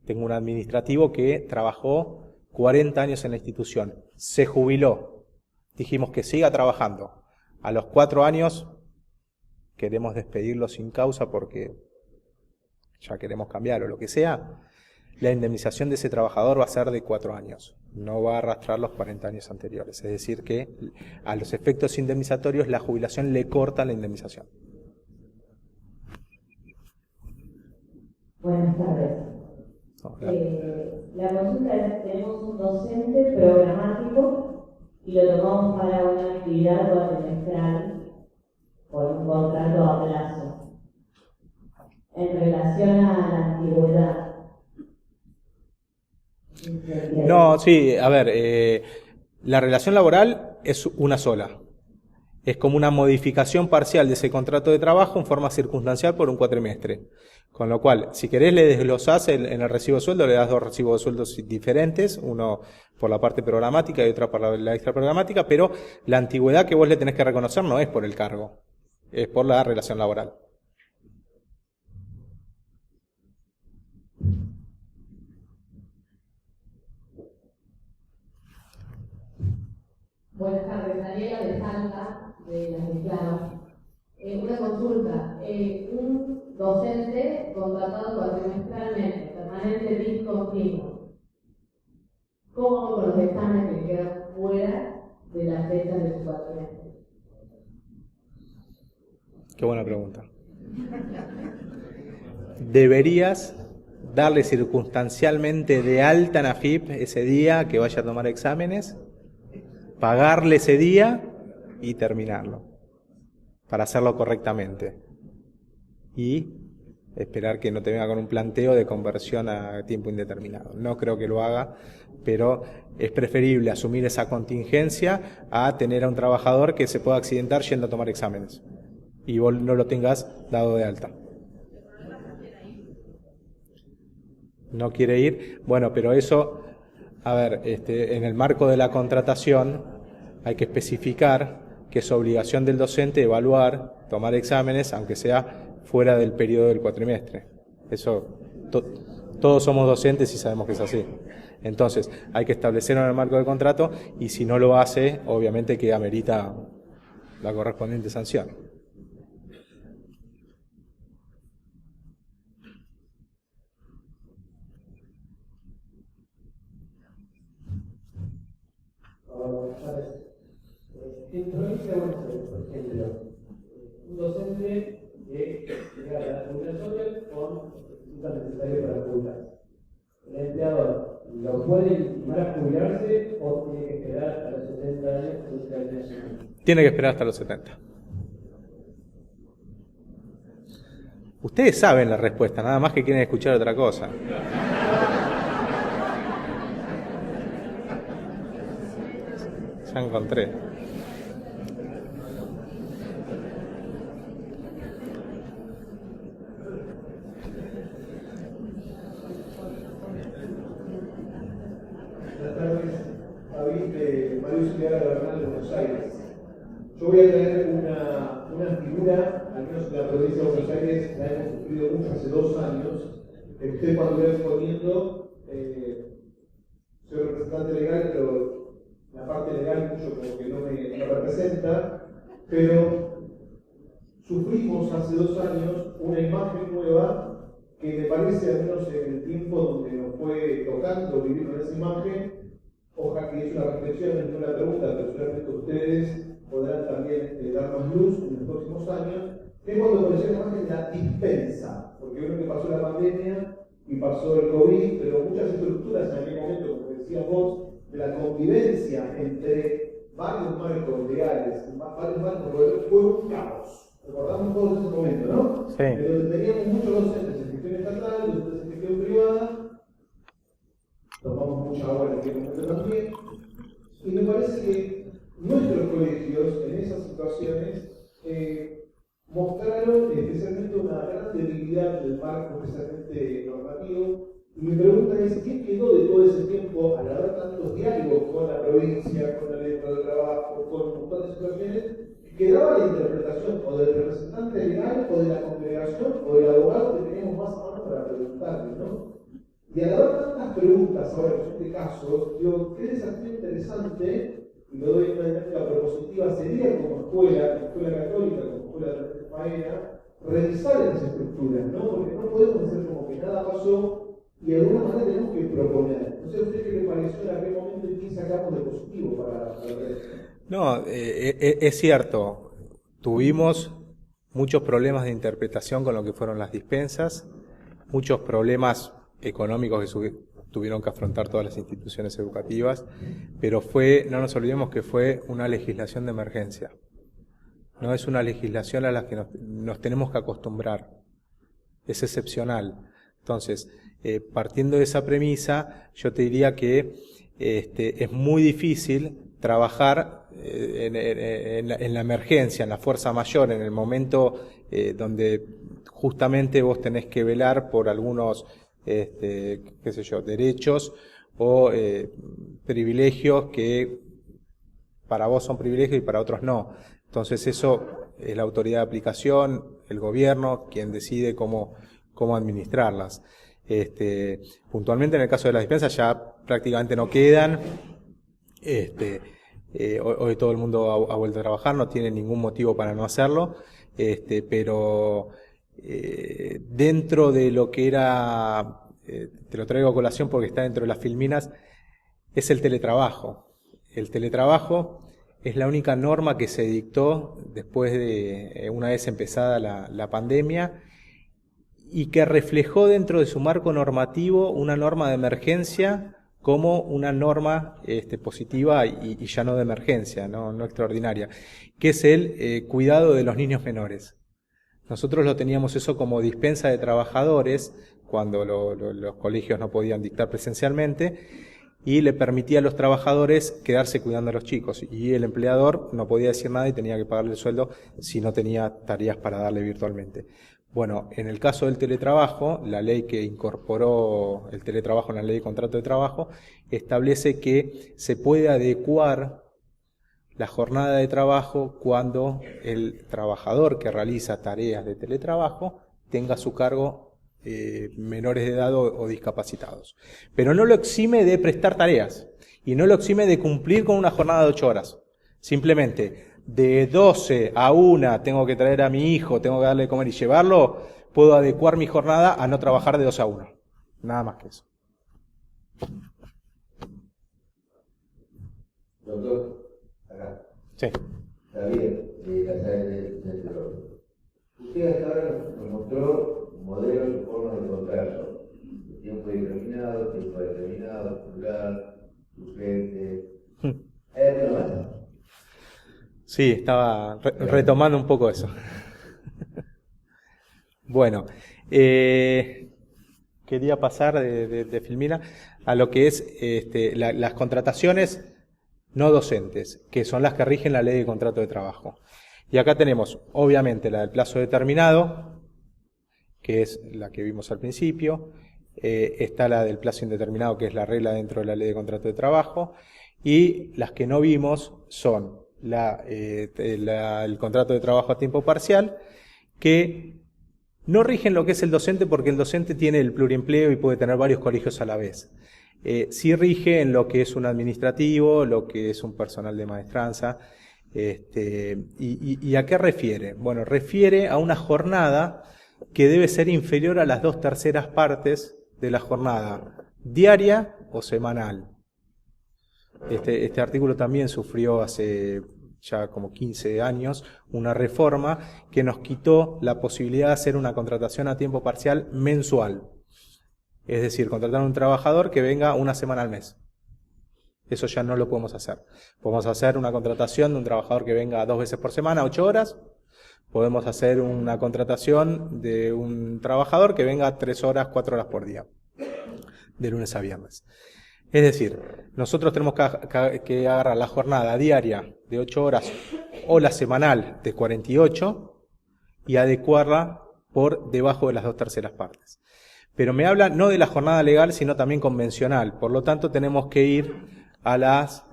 Tengo un administrativo que trabajó 40 años en la institución, se jubiló, dijimos que siga trabajando. A los 4 años queremos despedirlo sin causa porque ya queremos cambiar o lo que sea. La indemnización de ese trabajador va a ser de 4 años, no va a arrastrar los 40 años anteriores. Es decir que a los efectos indemnizatorios la jubilación le corta la indemnización. Buenas tardes. Hola. La consulta es, tenemos un docente programático y lo tomamos para una actividad cuatrimestral por un contrato a plazo. En relación a la antigüedad. No, sí, a ver, la relación laboral es una sola. Es como una modificación parcial de ese contrato de trabajo en forma circunstancial por un cuatrimestre. Con lo cual, si querés le desglosás en el recibo de sueldo, le das 2 recibos de sueldos diferentes, uno por la parte programática y otro por la extra programática, pero la antigüedad que vos le tenés que reconocer no es por el cargo, es por la relación laboral. Buenas tardes, Daniela de Salta, de Las Esclavas. Una consulta. Un docente contratado cuatrimestralmente, permanente discontinuo. ¿Cómo hago con los exámenes que quedan fuera de la fecha de su cuatrimestre? Qué buena pregunta. Deberías darle circunstancialmente de alta en AFIP ese día que vaya a tomar exámenes, pagarle ese día y terminarlo, para hacerlo correctamente. Y esperar que no te venga con un planteo de conversión a tiempo indeterminado. No creo que lo haga, pero es preferible asumir esa contingencia a tener a un trabajador que se pueda accidentar yendo a tomar exámenes y vos no lo tengas dado de alta. No quiere ir, bueno, pero eso, a ver, en el marco de la contratación hay que especificar que es obligación del docente evaluar, tomar exámenes, aunque sea fuera del periodo del cuatrimestre. Eso, todos somos docentes y sabemos que es así. Entonces, hay que establecerlo en el marco del contrato y si no lo hace, obviamente que amerita la correspondiente sanción. En provincia de Buenos Aires, por ejemplo, un docente que llega a la jubilación con resultados necesarios para jubilarse. El empleador lo puede intimar a jubilarse o tiene que esperar hasta los 70 años. Tiene que esperar hasta los 70. Ustedes saben la respuesta, nada más que quieren escuchar otra cosa. Ya encontré. De Buenos Aires. Yo voy a traer una figura, al menos en la provincia de Buenos Aires, la hemos sufrido mucho hace 2 años. Usted cuando lo exponiendo, soy representante legal, pero la parte legal mucho como que no me representa, pero sufrimos hace 2 años una imagen nueva que me parece, al menos en el tiempo donde nos fue tocando vivir con esa imagen, ojalá que es una reflexión, no es una pregunta, pero seguramente ustedes podrán también darnos luz en los próximos años, que es cuando apareció la imagen de la dispensa, porque vieron que pasó la pandemia y pasó el COVID, pero muchas estructuras en aquel momento, como decías vos, de la convivencia entre varios marcos legales, varios marcos legales, fue un caos. Recordamos todos ese momento, ¿no? Sí. Donde teníamos muchos docentes en gestión estatal, docentes en gestión privada, tomamos mucha agua en aquel momento también, y me parece que nuestros colegios en esas situaciones mostraron especialmente una gran debilidad del marco especialmente normativo, y mi pregunta es, ¿qué quedó de todo ese tiempo al haber tantos diálogos con la provincia, con la ley de trabajo, con un montón de situaciones, que quedaba la interpretación o del representante legal o de la congregación o del abogado que teníamos más a mano para preguntarle, ¿no? Y al haber tantas preguntas ahora en este caso, digo, qué desafío interesante, y lo doy una dinámica propositiva, sería como escuela católica, como escuela de faena, revisar esas estructuras, ¿no? Porque no podemos hacer como que nada pasó y de alguna manera tenemos que proponer. No sé a usted qué le pareció en aquel momento y qué sacamos de positivo para esto. No, es cierto, tuvimos muchos problemas de interpretación con lo que fueron las dispensas, muchos problemas económicos que tuvieron que afrontar todas las instituciones educativas, pero no nos olvidemos que fue una legislación de emergencia. No es una legislación a la que nos tenemos que acostumbrar. Es excepcional. Entonces, partiendo de esa premisa, yo te diría que es muy difícil trabajar en la emergencia, en la fuerza mayor, en el momento donde justamente vos tenés que velar por algunos derechos o privilegios que para vos son privilegios y para otros no. Entonces eso es la autoridad de aplicación, el gobierno, quien decide cómo administrarlas. Puntualmente en el caso de las dispensas ya prácticamente no quedan. Hoy todo el mundo ha vuelto a trabajar, no tiene ningún motivo para no hacerlo, pero dentro de lo que era, te lo traigo a colación porque está dentro de las filminas, es el teletrabajo. El teletrabajo es la única norma que se dictó después de una vez empezada la pandemia y que reflejó dentro de su marco normativo una norma de emergencia como una norma positiva y ya no de emergencia, no extraordinaria, que es el cuidado de los niños menores. Nosotros lo teníamos eso como dispensa de trabajadores cuando los colegios no podían dictar presencialmente, y le permitía a los trabajadores quedarse cuidando a los chicos, y el empleador no podía decir nada y tenía que pagarle el sueldo si no tenía tareas para darle virtualmente. Bueno, en el caso del teletrabajo, la ley que incorporó el teletrabajo en la ley de contrato de trabajo establece que se puede adecuar la jornada de trabajo cuando el trabajador que realiza tareas de teletrabajo tenga a su cargo menores de edad o discapacitados. Pero no lo exime de prestar tareas y no lo exime de cumplir con una jornada de 8 horas. Simplemente, de 12 a 1 tengo que traer a mi hijo, tengo que darle de comer y llevarlo, puedo adecuar mi jornada a no trabajar de 12 a 1. Nada más que eso. Doctor, acá. Sí. Javier, de la sala del centro. Usted hasta ahora nos mostró modelos y formas de contrato. Tiempo determinado, titular, suplente. ¿Hay alguna más? Sí, estaba retomando un poco eso. Bueno, quería pasar de Filmina a lo que es las contrataciones no docentes, que son las que rigen la ley de contrato de trabajo. Y acá tenemos, obviamente, la del plazo determinado, que es la que vimos al principio. Está la del plazo indeterminado, que es la regla dentro de la ley de contrato de trabajo. Y las que no vimos son el contrato de trabajo a tiempo parcial, que no rigen lo que es el docente, porque el docente tiene el pluriempleo y puede tener varios colegios a la vez. Sí rige en lo que es un administrativo, lo que es un personal de maestranza. ¿Y a qué refiere? Bueno, refiere a una jornada que debe ser inferior a las 2/3 partes de la jornada diaria o semanal. Este artículo también sufrió hace ya como 15 años una reforma que nos quitó la posibilidad de hacer una contratación a tiempo parcial mensual. Es decir, contratar a un trabajador que venga una semana al mes. Eso ya no lo podemos hacer. Podemos hacer una contratación de un trabajador que venga 2 veces por semana, 8 horas. Podemos hacer una contratación de un trabajador que venga 3 horas, 4 horas por día, de lunes a viernes. Es decir, nosotros tenemos que agarrar la jornada diaria de 8 horas o la semanal de 48 y adecuarla por debajo de las 2/3 partes. Pero me habla no de la jornada legal, sino también convencional. Por lo tanto, tenemos que ir a las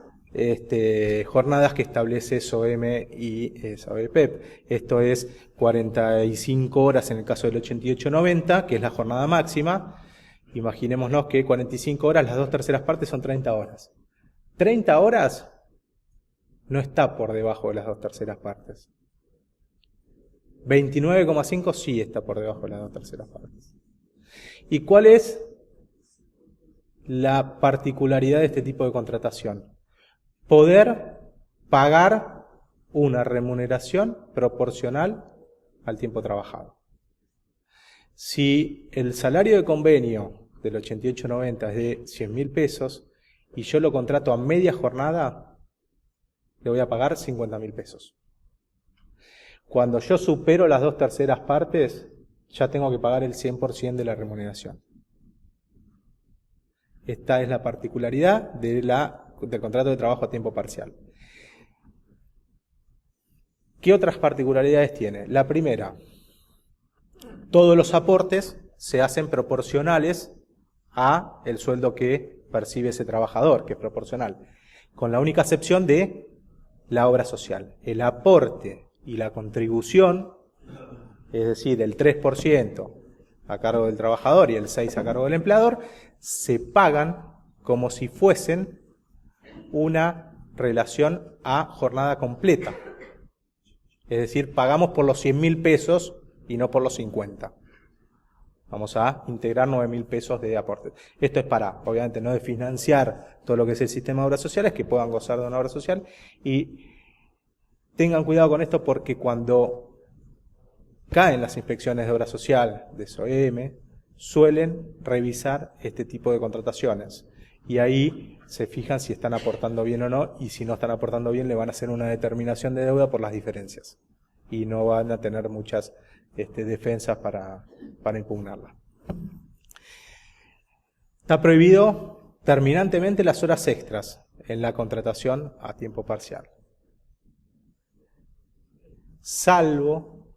jornadas que establece SOEME y SABEPEP. Esto es 45 horas en el caso del 88-90, que es la jornada máxima. Imaginémonos que 45 horas, las 2/3 partes son 30 horas. 30 horas no está por debajo de las 2/3 partes. 29,5 sí está por debajo de las 2/3 partes. ¿Y cuál es la particularidad de este tipo de contratación? Poder pagar una remuneración proporcional al tiempo trabajado. Si el salario de convenio del 88-90 es de 100.000 pesos y yo lo contrato a media jornada, le voy a pagar 50.000 pesos. Cuando yo supero las 2/3 partes, ya tengo que pagar el 100% de la remuneración. Esta es la particularidad del contrato de trabajo a tiempo parcial. ¿Qué otras particularidades tiene? La primera, todos los aportes se hacen proporcionales a el sueldo que percibe ese trabajador, que es proporcional, con la única excepción de la obra social. El aporte y la contribución, es decir, el 3% a cargo del trabajador y el 6% a cargo del empleador, se pagan como si fuesen una relación a jornada completa. Es decir, pagamos por los 100.000 pesos y no por los 50. Vamos a integrar 9.000 pesos de aporte. Esto es para, obviamente, no de financiar todo lo que es el sistema de obras sociales, que puedan gozar de una obra social, y tengan cuidado con esto porque cuando caen las inspecciones de obra social de SOEM, suelen revisar este tipo de contrataciones. Y ahí se fijan si están aportando bien o no, y si no están aportando bien le van a hacer una determinación de deuda por las diferencias. Y no van a tener muchas defensas para impugnarla. Está prohibido terminantemente las horas extras en la contratación a tiempo parcial. Salvo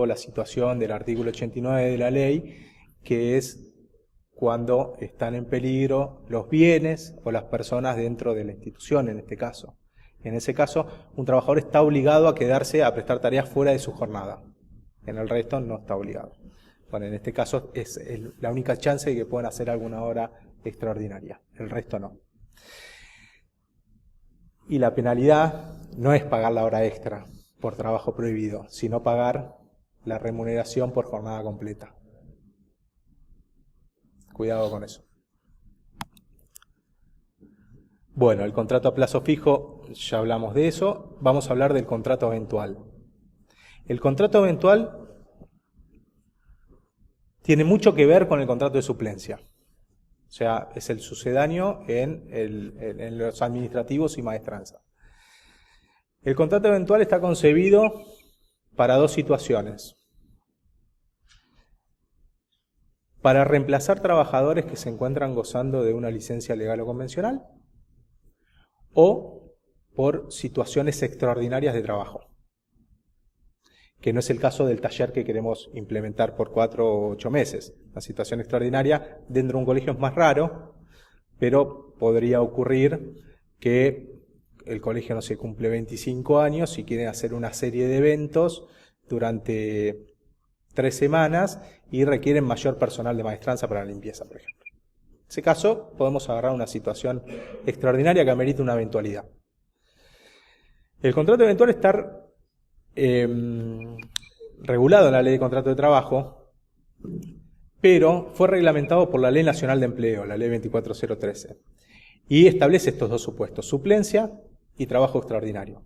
la situación del artículo 89 de la ley, que es cuando están en peligro los bienes o las personas dentro de la institución, en este caso. En ese caso, un trabajador está obligado a quedarse a prestar tareas fuera de su jornada. En el resto no está obligado. Bueno, en este caso es la única chance de que puedan hacer alguna hora extraordinaria. El resto no. Y la penalidad no es pagar la hora extra por trabajo prohibido, sino pagar la remuneración por jornada completa. Cuidado con eso. Bueno, el contrato a plazo fijo, ya hablamos de eso. Vamos a hablar del contrato eventual. El contrato eventual tiene mucho que ver con el contrato de suplencia. O sea, es el sucedáneo en los administrativos y maestranza. El contrato eventual está concebido para dos situaciones. Para reemplazar trabajadores que se encuentran gozando de una licencia legal o convencional, o por situaciones extraordinarias de trabajo, que no es el caso del taller que queremos implementar por 4 o 8 meses. La situación extraordinaria dentro de un colegio es más raro, pero podría ocurrir que el colegio no se cumple 25 años y quieren hacer una serie de eventos durante 3 semanas y requieren mayor personal de maestranza para la limpieza, por ejemplo. En ese caso, podemos agarrar una situación extraordinaria que amerita una eventualidad. El contrato eventual está regulado en la Ley de Contrato de Trabajo, pero fue reglamentado por la Ley Nacional de Empleo, la Ley 24013, y establece estos dos supuestos, suplencia y trabajo extraordinario,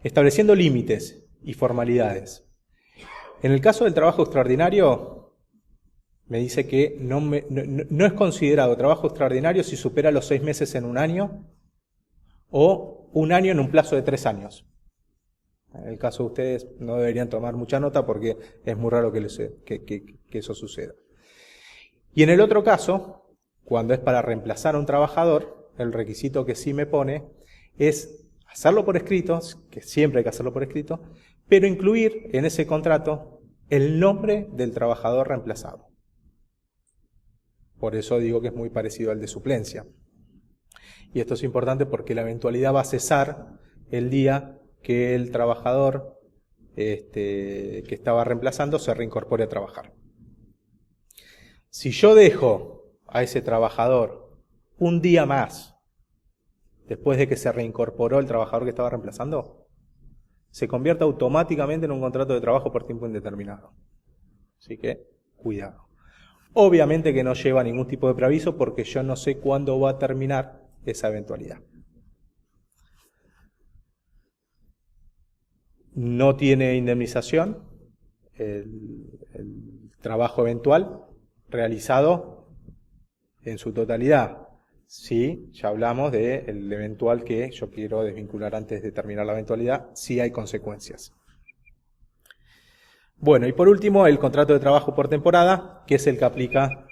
estableciendo límites y formalidades. En el caso del trabajo extraordinario, me dice que no es considerado trabajo extraordinario si supera los 6 meses en un año o un año en un plazo de 3 años. En el caso de ustedes no deberían tomar mucha nota porque es muy raro que eso suceda. Y en el otro caso, cuando es para reemplazar a un trabajador, el requisito que sí me pone es hacerlo por escrito, que siempre hay que hacerlo por escrito, pero incluir en ese contrato el nombre del trabajador reemplazado. Por eso digo que es muy parecido al de suplencia. Y esto es importante porque la eventualidad va a cesar el día que el trabajador que estaba reemplazando se reincorpore a trabajar. Si yo dejo a ese trabajador un día más después de que se reincorporó el trabajador que estaba reemplazando, se convierte automáticamente en un contrato de trabajo por tiempo indeterminado. Así que, cuidado. Obviamente que no lleva ningún tipo de preaviso porque yo no sé cuándo va a terminar esa eventualidad. No tiene indemnización el trabajo eventual realizado en su totalidad. Sí, ya hablamos del eventual que yo quiero desvincular antes de terminar la eventualidad, sí hay consecuencias. Bueno, y por último, el contrato de trabajo por temporada, que es el que aplica,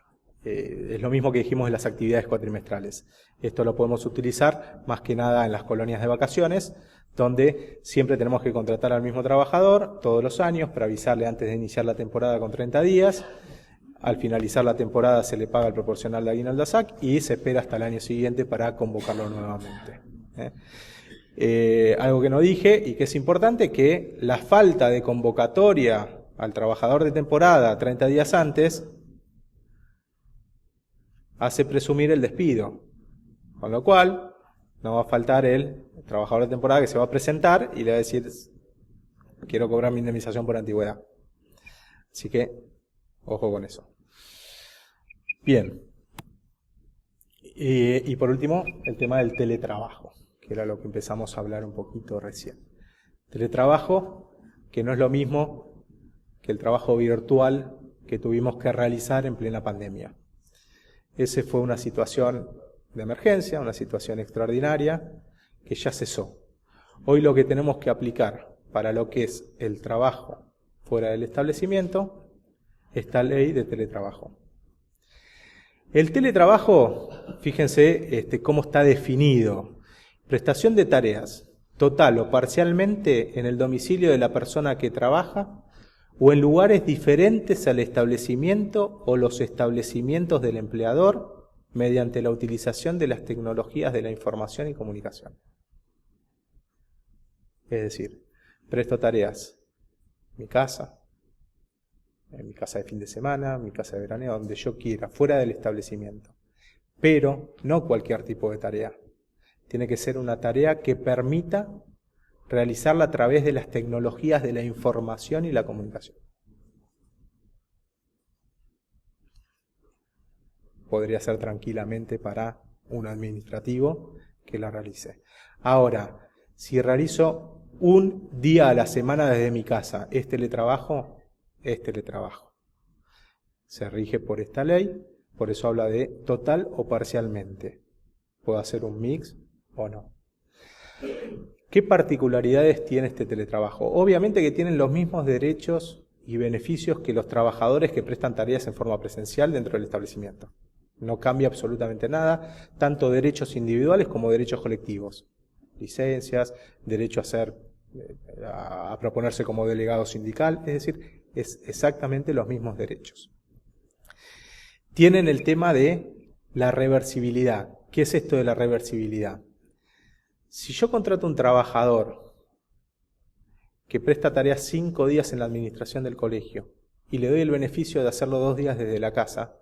es lo mismo que dijimos en las actividades cuatrimestrales. Esto lo podemos utilizar más que nada en las colonias de vacaciones, donde siempre tenemos que contratar al mismo trabajador todos los años para avisarle antes de iniciar la temporada con 30 días. Al finalizar la temporada se le paga el proporcional de aguinaldo a SAC y se espera hasta el año siguiente para convocarlo nuevamente. Algo que no dije y que es importante, que la falta de convocatoria al trabajador de temporada 30 días antes hace presumir el despido, con lo cual no va a faltar el trabajador de temporada que se va a presentar y le va a decir quiero cobrar mi indemnización por antigüedad. Así que ojo con eso. Bien. Y por último, el tema del teletrabajo, que era lo que empezamos a hablar un poquito recién. Teletrabajo que no es lo mismo que el trabajo virtual que tuvimos que realizar en plena pandemia. Esa fue una situación de emergencia, una situación extraordinaria que ya cesó. Hoy lo que tenemos que aplicar para lo que es el trabajo fuera del establecimiento, esta ley de teletrabajo. El teletrabajo, fíjense cómo está definido. Prestación de tareas, total o parcialmente en el domicilio de la persona que trabaja o en lugares diferentes al establecimiento o los establecimientos del empleador mediante la utilización de las tecnologías de la información y comunicación. Es decir, presto tareas en mi casa de fin de semana, en mi casa de veraneo, donde yo quiera, fuera del establecimiento. Pero no cualquier tipo de tarea. Tiene que ser una tarea que permita realizarla a través de las tecnologías de la información y la comunicación. Podría ser tranquilamente para un administrativo que la realice. Ahora, si realizo un día a la semana desde mi casa, ¿es teletrabajo? Es teletrabajo. Se rige por esta ley, por eso habla de total o parcialmente. Puedo hacer un mix o no. ¿Qué particularidades tiene este teletrabajo? Obviamente que tienen los mismos derechos y beneficios que los trabajadores que prestan tareas en forma presencial dentro del establecimiento. No cambia absolutamente nada, tanto derechos individuales como derechos colectivos. Licencias, derecho a proponerse como delegado sindical, es decir, es exactamente los mismos derechos. Tienen el tema de la reversibilidad. ¿Qué es esto de la reversibilidad? Si yo contrato un trabajador que presta tareas 5 días en la administración del colegio y le doy el beneficio de hacerlo 2 días desde la casa,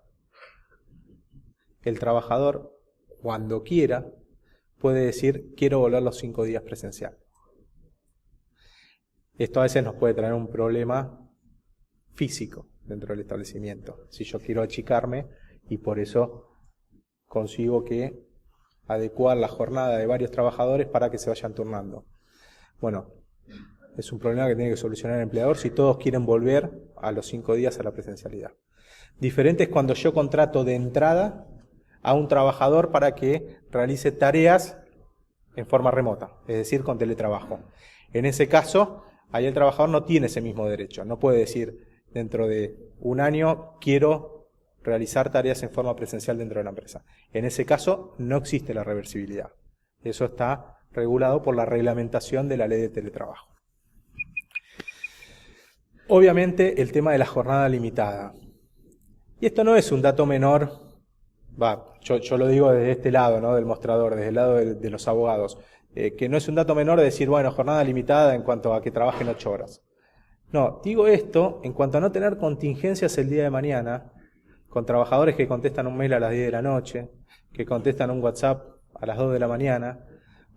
el trabajador, cuando quiera, puede decir, quiero volver los 5 días presencial. Esto a veces nos puede traer un problema físico dentro del establecimiento. Si yo quiero achicarme y por eso consigo que adecuar la jornada de varios trabajadores para que se vayan turnando. Bueno, es un problema que tiene que solucionar el empleador si todos quieren volver a los 5 días a la presencialidad. Diferente es cuando yo contrato de entrada a un trabajador para que realice tareas en forma remota, es decir, con teletrabajo. En ese caso, ahí el trabajador no tiene ese mismo derecho. No puede decir, dentro de un año quiero realizar tareas en forma presencial dentro de la empresa. En ese caso no existe la reversibilidad. Eso está regulado por la reglamentación de la ley de teletrabajo. Obviamente el tema de la jornada limitada. Y esto no es un dato menor, yo lo digo desde este lado, ¿no? Del mostrador, desde el lado de los abogados, que no es un dato menor de decir, bueno, jornada limitada en cuanto a que trabajen 8 horas. No, digo esto en cuanto a no tener contingencias el día de mañana, con trabajadores que contestan un mail a las 10 de la noche, que contestan un WhatsApp a las 2 de la mañana,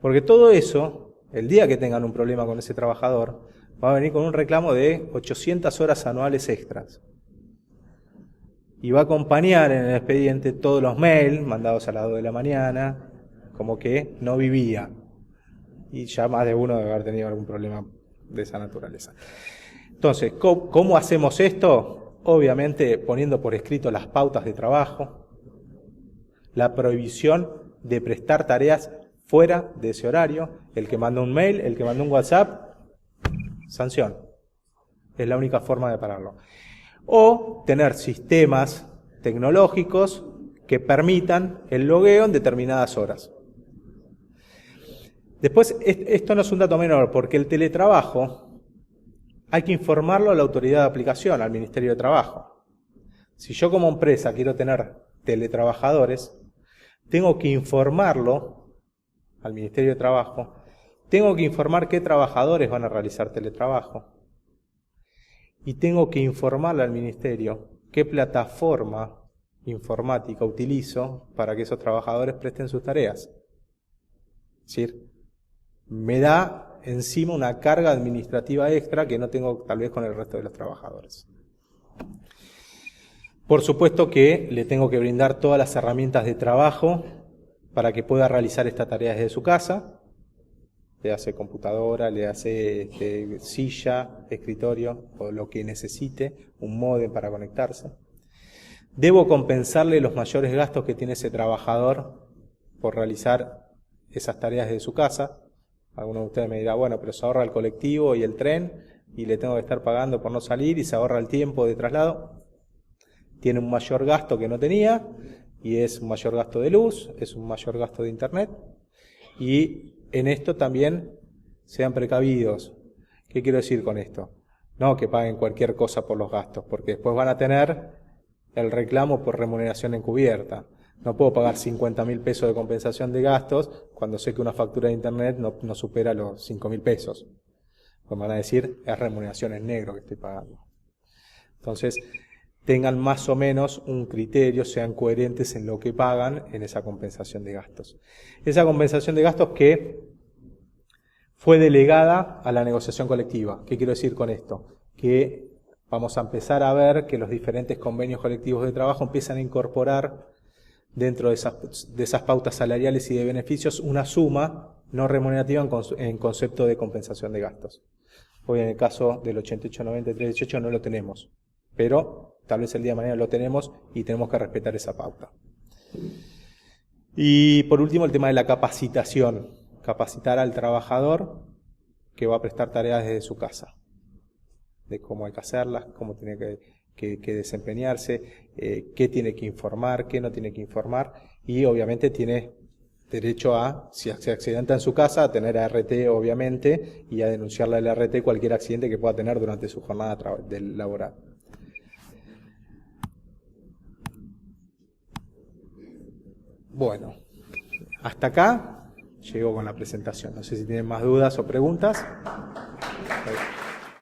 porque todo eso, el día que tengan un problema con ese trabajador, va a venir con un reclamo de 800 horas anuales extras. Y va a acompañar en el expediente todos los mails mandados a las 2 de la mañana, como que no vivía. Y ya más de uno debe haber tenido algún problema de esa naturaleza. Entonces, ¿cómo hacemos esto? Obviamente poniendo por escrito las pautas de trabajo, la prohibición de prestar tareas fuera de ese horario. El que manda un mail, el que manda un WhatsApp, sanción. Es la única forma de pararlo. O tener sistemas tecnológicos que permitan el logueo en determinadas horas. Después, esto no es un dato menor, porque el teletrabajo hay que informarlo a la autoridad de aplicación, al Ministerio de Trabajo. Si yo como empresa quiero tener teletrabajadores, tengo que informarlo al Ministerio de Trabajo, tengo que informar qué trabajadores van a realizar teletrabajo y tengo que informarle al Ministerio qué plataforma informática utilizo para que esos trabajadores presten sus tareas. Es decir, me da encima una carga administrativa extra que no tengo tal vez con el resto de los trabajadores. Por supuesto que le tengo que brindar todas las herramientas de trabajo para que pueda realizar esta tarea desde su casa. le hace computadora, le hace silla, escritorio o lo que necesite, un módem para conectarse. Debo compensarle los mayores gastos que tiene ese trabajador por realizar esas tareas desde su casa. Alguno de ustedes me dirá, bueno, pero se ahorra el colectivo y el tren y le tengo que estar pagando por no salir y se ahorra el tiempo de traslado. Tiene un mayor gasto que no tenía y es un mayor gasto de luz, es un mayor gasto de internet. Y en esto también sean precavidos. ¿Qué quiero decir con esto? No que paguen cualquier cosa por los gastos, porque después van a tener el reclamo por remuneración encubierta. No puedo pagar 50.000 pesos de compensación de gastos cuando sé que una factura de internet no supera los 5.000 pesos. Pues van a decir, es remuneración en negro que estoy pagando. Entonces, tengan más o menos un criterio, sean coherentes en lo que pagan en esa compensación de gastos. Esa compensación de gastos que fue delegada a la negociación colectiva. ¿Qué quiero decir con esto? Que vamos a empezar a ver que los diferentes convenios colectivos de trabajo empiezan a incorporar dentro de esas pautas salariales y de beneficios una suma no remunerativa en concepto de compensación de gastos. Hoy en el caso del 88, 90 y 318 no lo tenemos, pero tal vez el día de mañana lo tenemos y tenemos que respetar esa pauta. Y por último el tema de la capacitación. Capacitar al trabajador que va a prestar tareas desde su casa. De cómo hay que hacerlas, cómo tiene que desempeñarse, qué tiene que informar, qué no tiene que informar. Y obviamente tiene derecho a, si se accidenta en su casa, a tener ART obviamente y a denunciarle al ART cualquier accidente que pueda tener durante su jornada laboral. Bueno, hasta acá llego con la presentación. No sé si tienen más dudas o preguntas.